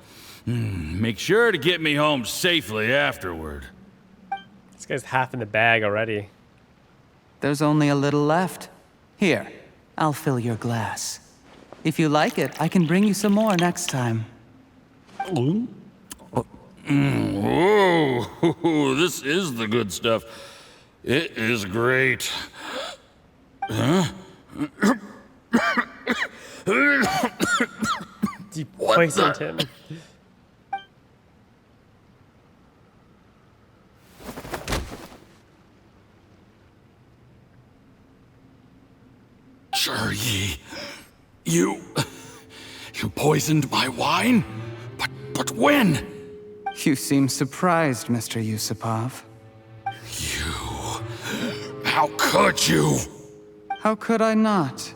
Make sure to get me home safely afterward. This guy's half in the bag already. There's only a little left. Here, I'll fill your glass. If you like it, I can bring you some more next time. Whoa, this is the good stuff. It is great. Huh? You poisoned him. Ger-e, you poisoned my wine? But when? You seem surprised, Mr. Yusupov. How could you? How could I not?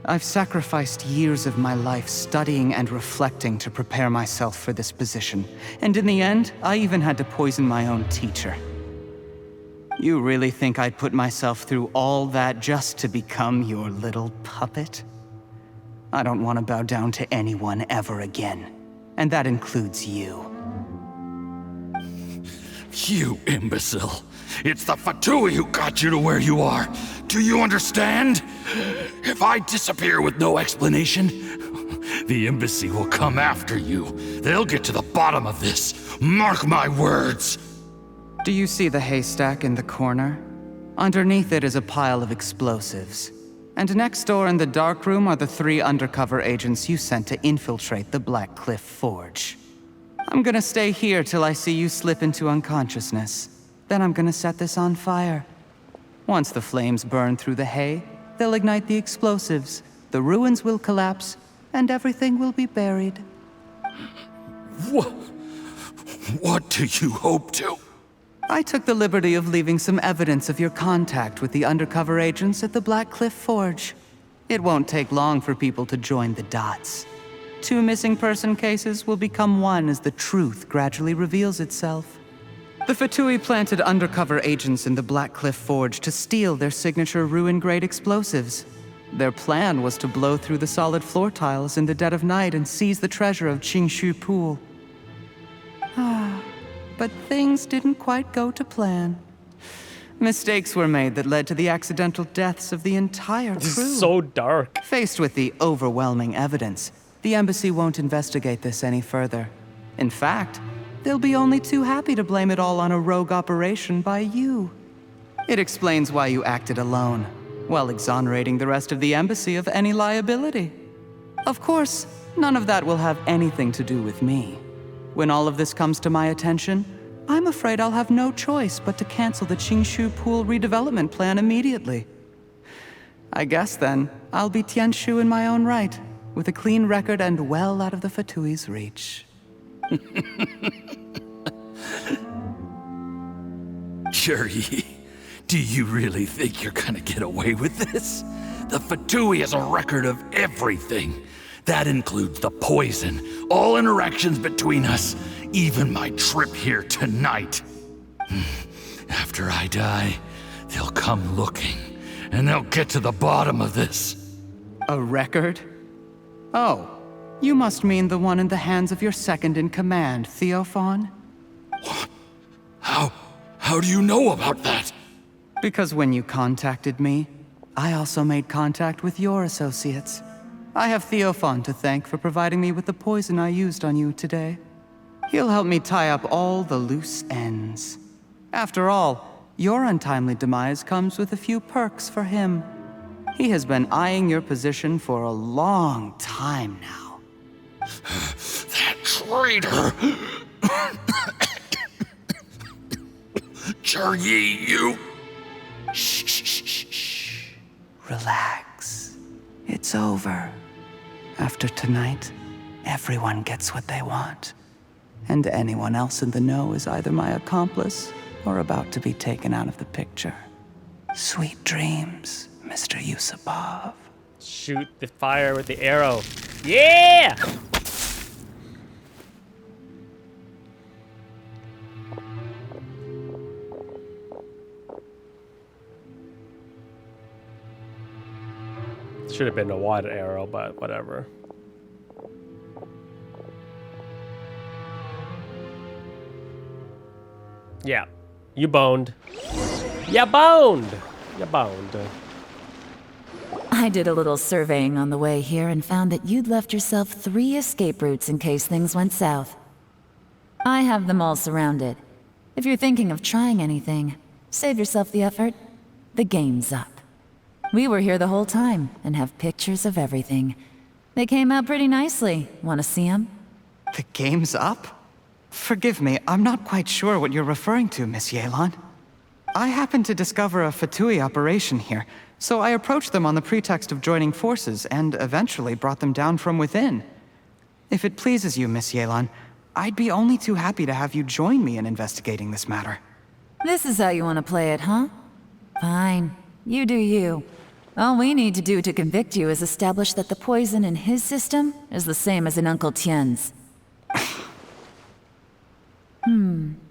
I've sacrificed years of my life studying and reflecting to prepare myself for this position. And in the end, I even had to poison my own teacher. You really think I'd put myself through all that just to become your little puppet? I don't want to bow down to anyone ever again. And that includes you. You imbecile. It's the Fatui who got you to where you are. Do you understand? If I disappear with no explanation, the embassy will come after you. They'll get to the bottom of this. Mark my words. Do you see the haystack in the corner? Underneath it is a pile of explosives. And next door in the dark room are the 3 undercover agents you sent to infiltrate the Black Cliff Forge. I'm gonna stay here till I see you slip into unconsciousness. Then I'm gonna set this on fire. Once the flames burn through the hay, they'll ignite the explosives, the ruins will collapse, and everything will be buried. What do you hope to? I took the liberty of leaving some evidence of your contact with the undercover agents at the Black Cliff Forge. It won't take long for people to join the dots. 2 missing person cases will become one as the truth gradually reveals itself. The Fatui planted undercover agents in the Black Cliff Forge to steal their signature ruin-grade explosives. Their plan was to blow through the solid floor tiles in the dead of night and seize the treasure of Qingshu Pool. But things didn't quite go to plan. Mistakes were made that led to the accidental deaths of the entire crew. This is so dark. Faced with the overwhelming evidence, the embassy won't investigate this any further. In fact, they'll be only too happy to blame it all on a rogue operation by you. It explains why you acted alone, while exonerating the rest of the embassy of any liability. Of course, none of that will have anything to do with me. When all of this comes to my attention, I'm afraid I'll have no choice but to cancel the Qingshu Pool redevelopment plan immediately. I guess then, I'll be Tianshu in my own right, with a clean record and well out of the Fatui's reach. Ger-e, do you really think you're gonna get away with this? The Fatui has a record of everything. That includes the poison, all interactions between us, even my trip here tonight. After I die, they'll come looking, and they'll get to the bottom of this. A record? Oh, you must mean the one in the hands of your second-in-command, Theophan? How do you know about that? Because when you contacted me, I also made contact with your associates. I have Theophan to thank for providing me with the poison I used on you today. He'll help me tie up all the loose ends. After all, your untimely demise comes with a few perks for him. He has been eyeing your position for a long time now. That traitor! Ger-e, you... Shh. Relax. It's over. After tonight, everyone gets what they want. And anyone else in the know is either my accomplice or about to be taken out of the picture. Sweet dreams, Mr. Yusupov. Shoot the fire with the arrow. Yeah! Should have been a wide arrow, but whatever. Yeah, you boned. You boned! You boned. I did a little surveying on the way here and found that you'd left yourself 3 escape routes in case things went south. I have them all surrounded. If you're thinking of trying anything, save yourself the effort. The game's up. We were here the whole time and have pictures of everything. They came out pretty nicely. Want to see them? The game's up? Forgive me, I'm not quite sure what you're referring to, Miss Yelan. I happened to discover a Fatui operation here, so I approached them on the pretext of joining forces and eventually brought them down from within. If it pleases you, Miss Yelan, I'd be only too happy to have you join me in investigating this matter. This is how you want to play it, huh? Fine. You do you. All we need to do to convict you is establish that the poison in his system is the same as in Uncle Tien's.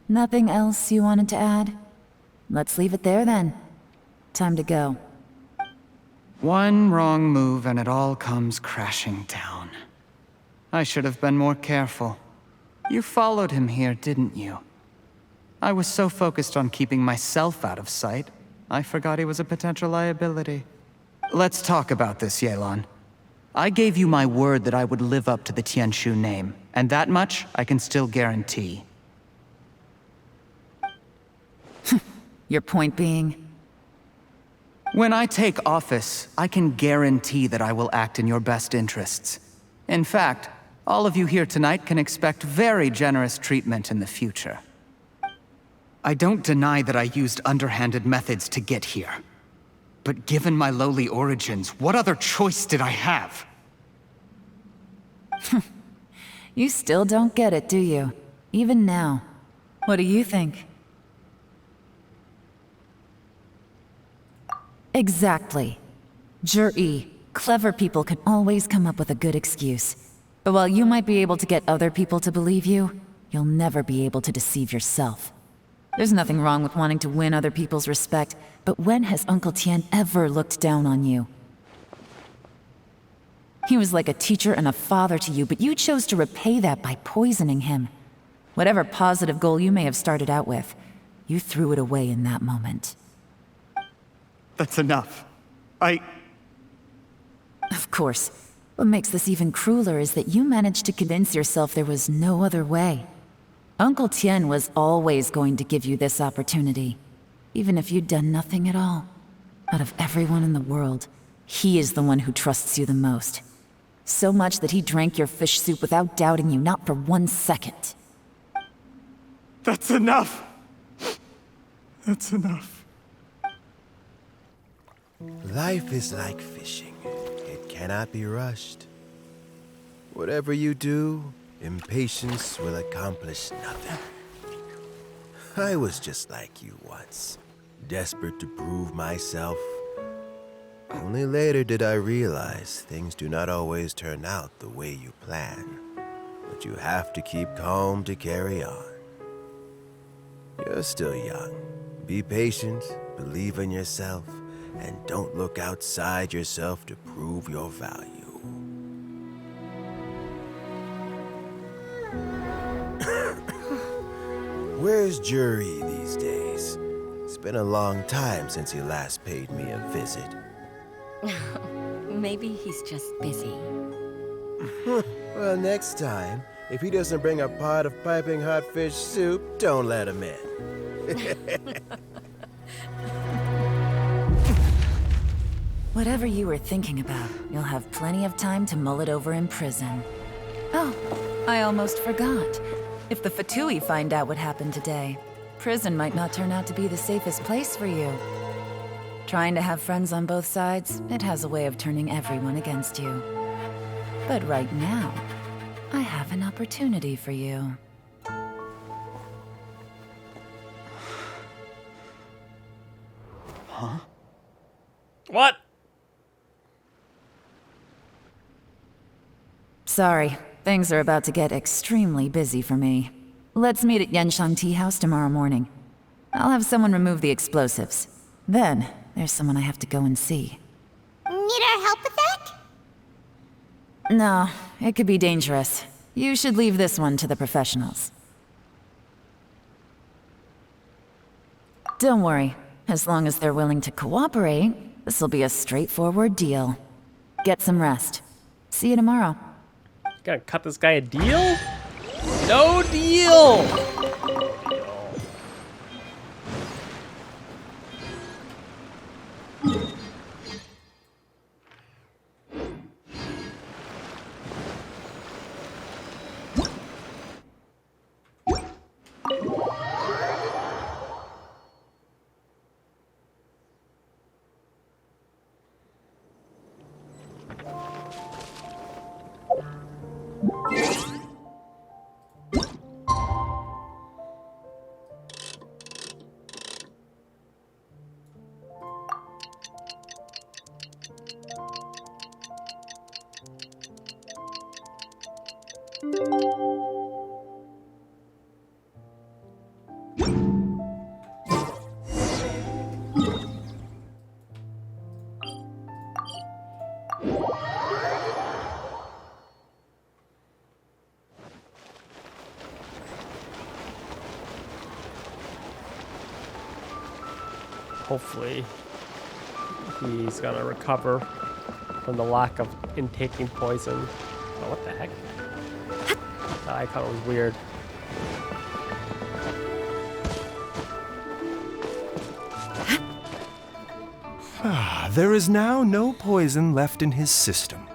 Nothing else you wanted to add? Let's leave it there then. Time to go. One wrong move and it all comes crashing down. I should have been more careful. You followed him here, didn't you? I was so focused on keeping myself out of sight, I forgot he was a potential liability. Let's talk about this, Yelan. I gave you my word that I would live up to the Tianshu name, and that much I can still guarantee. Your point being? When I take office, I can guarantee that I will act in your best interests. In fact, all of you here tonight can expect very generous treatment in the future. I don't deny that I used underhanded methods to get here. But given my lowly origins, what other choice did I have? You still don't get it, do you? Even now. What do you think? Exactly. Ger-e, clever people can always come up with a good excuse. But while you might be able to get other people to believe you, you'll never be able to deceive yourself. There's nothing wrong with wanting to win other people's respect, but when has Uncle Tien ever looked down on you? He was like a teacher and a father to you, but you chose to repay that by poisoning him. Whatever positive goal you may have started out with, you threw it away in that moment. That's enough. Of course. What makes this even crueler is that you managed to convince yourself there was no other way. Uncle Tien was always going to give you this opportunity, even if you'd done nothing at all. Out of everyone in the world, he is the one who trusts you the most. So much that he drank your fish soup without doubting you, not for 1 second. That's enough! That's enough. Life is like fishing. It cannot be rushed. Whatever you do, impatience will accomplish nothing. I was just like you once, desperate to prove myself. Only later did I realize things do not always turn out the way you plan, but you have to keep calm to carry on. You're still young. Be patient, believe in yourself, and don't look outside yourself to prove your value. Where's Ger-e these days? It's been a long time since he last paid me a visit. Maybe he's just busy. Well, next time, if he doesn't bring a pot of piping hot fish soup, don't let him in. Whatever you were thinking about, you'll have plenty of time to mull it over in prison. Oh, I almost forgot. If the Fatui find out what happened today, prison might not turn out to be the safest place for you. Trying to have friends on both sides, it has a way of turning everyone against you. But right now, I have an opportunity for you. Huh? What? Sorry, things are about to get extremely busy for me. Let's meet at Yanshang Tea House tomorrow morning. I'll have someone remove the explosives. Then, there's someone I have to go and see. Need our help with that? No, it could be dangerous. You should leave this one to the professionals. Don't worry. As long as they're willing to cooperate, this'll be a straightforward deal. Get some rest. See you tomorrow. Gonna cut this guy a deal? No deal! Hopefully, he's gonna recover from the lack of intaking poison. Oh, what the heck? That icon was weird. There is now no poison left in his system,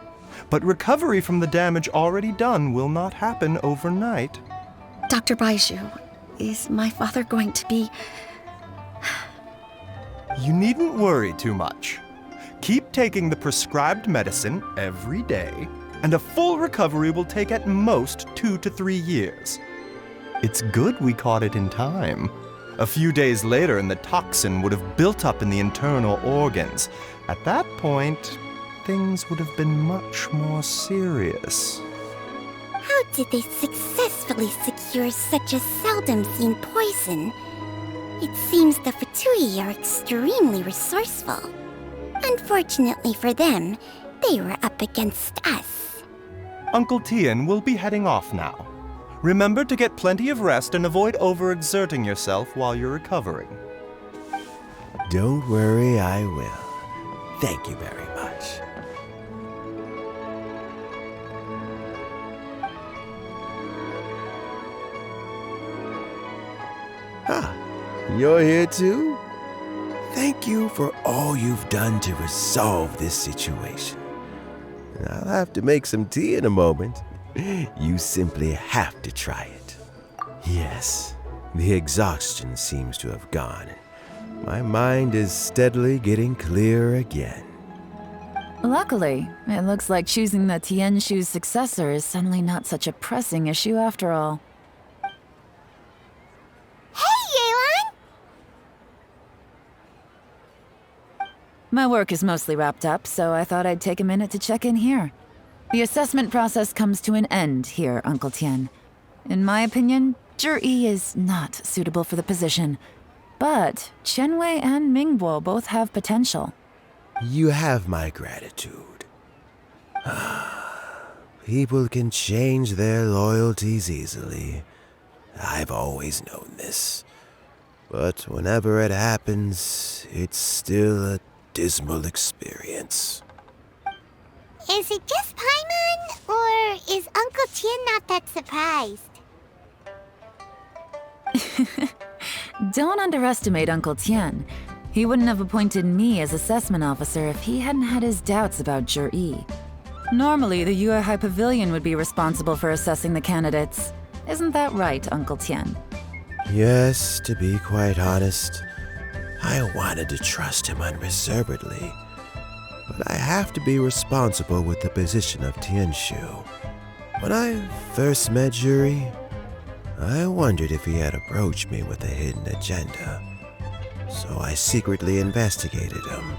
but recovery from the damage already done will not happen overnight. Dr. Baiju, is my father going to be... You needn't worry too much. Keep taking the prescribed medicine every day, and a full recovery will take at most 2 to 3 years. It's good we caught it in time. A few days later, and the toxin would have built up in the internal organs. At that point, things would have been much more serious. How did they successfully secure such a seldom-seen poison? It seems the Fatui are extremely resourceful. Unfortunately for them, they were up against us. Uncle Tien will be heading off now. Remember to get plenty of rest and avoid overexerting yourself while you're recovering. Don't worry, I will. Thank you very much. Ah, you're here too? Thank you for all you've done to resolve this situation. I'll have to make some tea in a moment. You simply have to try it. Yes, the exhaustion seems to have gone. My mind is steadily getting clearer again. Luckily, it looks like choosing the Tien Shu's successor is suddenly not such a pressing issue after all. Hey, Yelan! My work is mostly wrapped up, so I thought I'd take a minute to check in here. The assessment process comes to an end here, Uncle Tien. In my opinion, Ger-e is not suitable for the position. But Qianwei and Mingbo both have potential. You have my gratitude. People can change their loyalties easily. I've always known this. But whenever it happens, it's still a dismal experience. Is it just Paimon, or is Uncle Tien not that surprised? Don't underestimate Uncle Tien. He wouldn't have appointed me as assessment officer if he hadn't had his doubts about Ger-e. Normally, the Yuehai Pavilion would be responsible for assessing the candidates. Isn't that right, Uncle Tien? Yes, to be quite honest, I wanted to trust him unreservedly. But I have to be responsible with the position of Tien Shu. When I first met Ger-e, I wondered if he had approached me with a hidden agenda. So I secretly investigated him.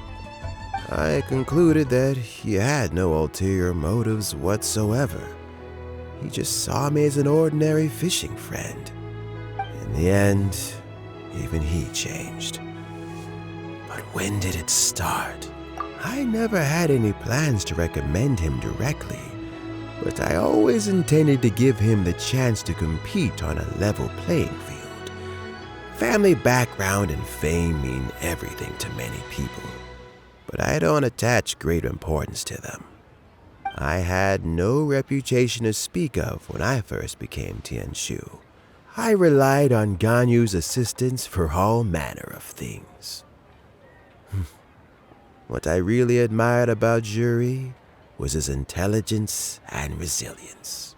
I concluded that he had no ulterior motives whatsoever. He just saw me as an ordinary fishing friend. In the end, even he changed. But when did it start? I never had any plans to recommend him directly, but I always intended to give him the chance to compete on a level playing field. Family background and fame mean everything to many people, but I don't attach great importance to them. I had no reputation to speak of when I first became Tien Shu. I relied on Ganyu's assistance for all manner of things. What I really admired about Ger-e was his intelligence and resilience.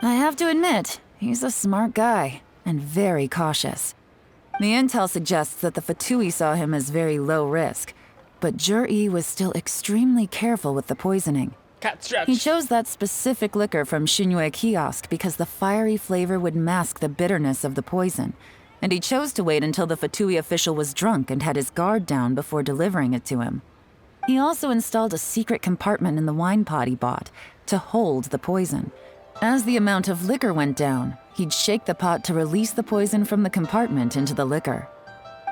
I have to admit, he's a smart guy, and very cautious. The intel suggests that the Fatui saw him as very low risk, but Ger-e was still extremely careful with the poisoning. Cat stretch. He chose that specific liquor from Xinyue Kiosk because the fiery flavor would mask the bitterness of the poison, and he chose to wait until the Fatui official was drunk and had his guard down before delivering it to him. He also installed a secret compartment in the wine pot he bought to hold the poison. As the amount of liquor went down, he'd shake the pot to release the poison from the compartment into the liquor.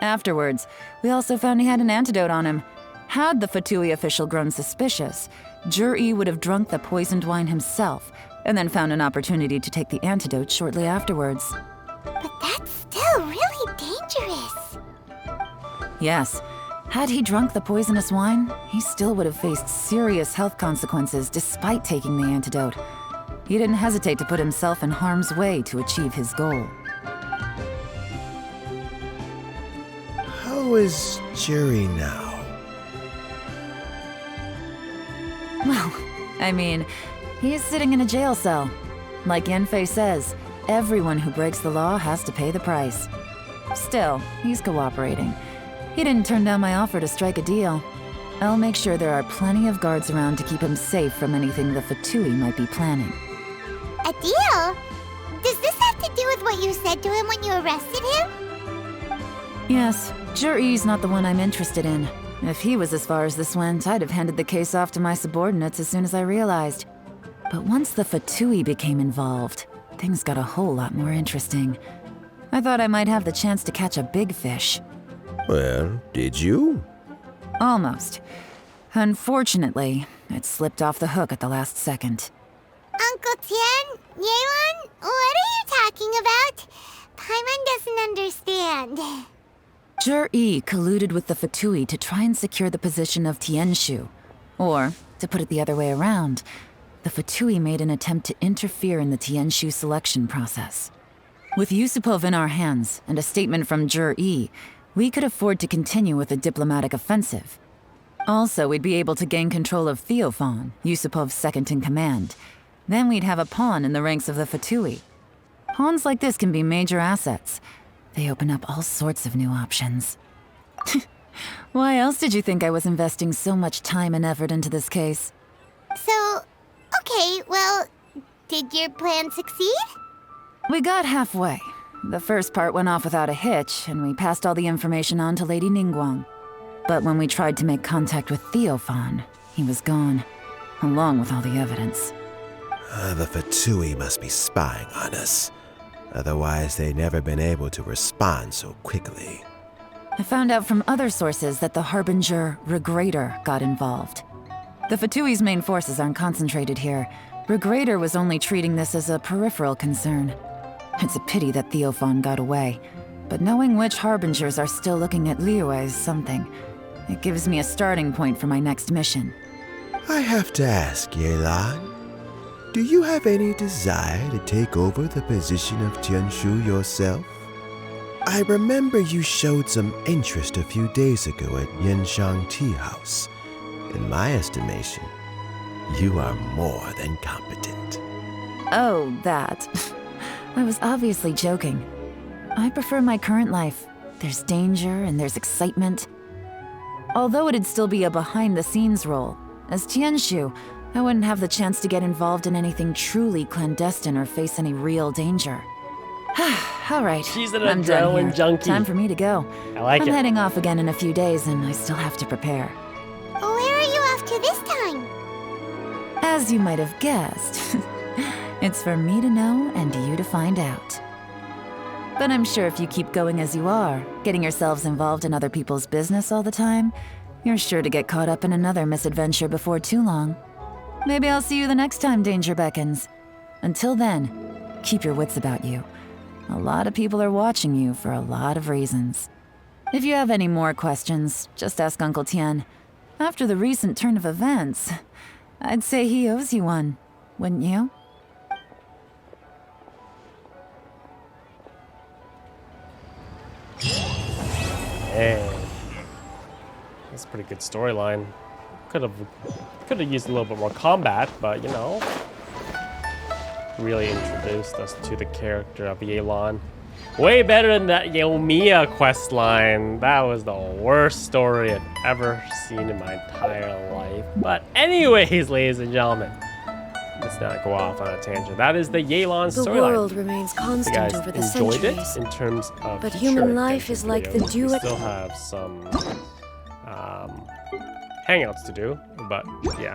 Afterwards, we also found he had an antidote on him. Had the Fatui official grown suspicious, Ger-e would have drunk the poisoned wine himself, and then found an opportunity to take the antidote shortly afterwards. But that's still really dangerous. Yes. Had he drunk the poisonous wine, he still would have faced serious health consequences despite taking the antidote. He didn't hesitate to put himself in harm's way to achieve his goal. How is Ger-e now? Well, I mean, he's sitting in a jail cell. Like Yanfei says, everyone who breaks the law has to pay the price. Still, he's cooperating. He didn't turn down my offer to strike a deal. I'll make sure there are plenty of guards around to keep him safe from anything the Fatui might be planning. A deal? Does this have to do with what you said to him when you arrested him? Yes, Ger-e's not the one I'm interested in. If he was as far as this went, I'd have handed the case off to my subordinates as soon as I realized. But once the Fatui became involved, things got a whole lot more interesting. I thought I might have the chance to catch a big fish. Well, did you? Almost. Unfortunately, It slipped off the hook at the last second. Uncle Tien, Yelan, what are you talking about? Paimon doesn't understand. Ger-e colluded with the Fatui to try and secure the position of Tienshu. Or, to put it the other way around, the Fatui made an attempt to interfere in the Tienshu selection process. With Yusupov in our hands and a statement from Ger-e, we could afford to continue with a diplomatic offensive. Also, we'd be able to gain control of Theophan, Yusupov's second-in-command. Then we'd have a pawn in the ranks of the Fatui. Pawns like this can be major assets. They open up all sorts of new options. Why else did you think I was investing so much time and effort into this case? So, okay, well, did your plan succeed? We got halfway. The first part went off without a hitch, and we passed all the information on to Lady Ningguang. But when we tried to make contact with Theophan, he was gone, along with all the evidence. The Fatui must be spying on us. Otherwise, they'd never been able to respond so quickly. I found out from other sources that the Harbinger Regrator got involved. The Fatui's main forces aren't concentrated here. Regrator was only treating this as a peripheral concern. It's a pity that Theophan got away. But knowing which Harbingers are still looking at Liyue is something. It gives me a starting point for my next mission. I have to ask, Yelan, do you have any desire to take over the position of Tienshu yourself? I remember you showed some interest a few days ago at Yanshang Tea House. In my estimation, you are more than competent. Oh, that. I was obviously joking. I prefer my current life. There's danger and there's excitement. Although it'd still be a behind-the-scenes role, as Tienshu, I wouldn't have the chance to get involved in anything truly clandestine or face any real danger. All right, She's an I'm done adrenaline here. junkie. Time for me to go. I like I'm it. heading off again in a few days, and I still have to prepare. Where are you off to this time? As you might have guessed, it's for me to know and you to find out. But I'm sure if you keep going as you are, getting yourselves involved in other people's business all the time, you're sure to get caught up in another misadventure before too long. Maybe I'll see you the next time danger beckons. Until then, keep your wits about you. A lot of people are watching you for a lot of reasons. If you have any more questions, just ask Uncle Tien. After the recent turn of events, I'd say he owes you one, wouldn't you? Man, that's a pretty good storyline. Could have used a little bit more combat, but you know, really introduced us to the character of Yelan. Way better than that Yomiya quest line. That was the worst story I've ever seen in my entire life. But anyways, ladies and gentlemen, let's not go off on a tangent. That is the Yelan storyline. The world remains constant over the enjoyed centuries. it in terms of but future human life Genshin is like the videos. dew We at still have some hangouts to do, but yeah,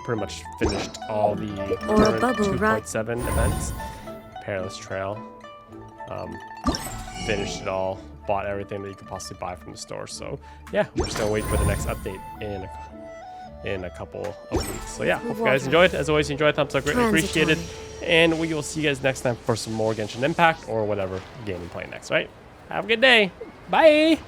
pretty much finished all the Or a current bubble wrap. 2.7 events. Perilous Trail. Finished it all, bought everything that you could possibly buy from the store. So yeah, we're just gonna wait for the next update in a couple of weeks. So yeah, hope you guys enjoyed. As always, enjoy, thumbs up, greatly appreciated. And we will see you guys next time for some more Genshin Impact or whatever game we're playing next, right? Have a good day. Bye.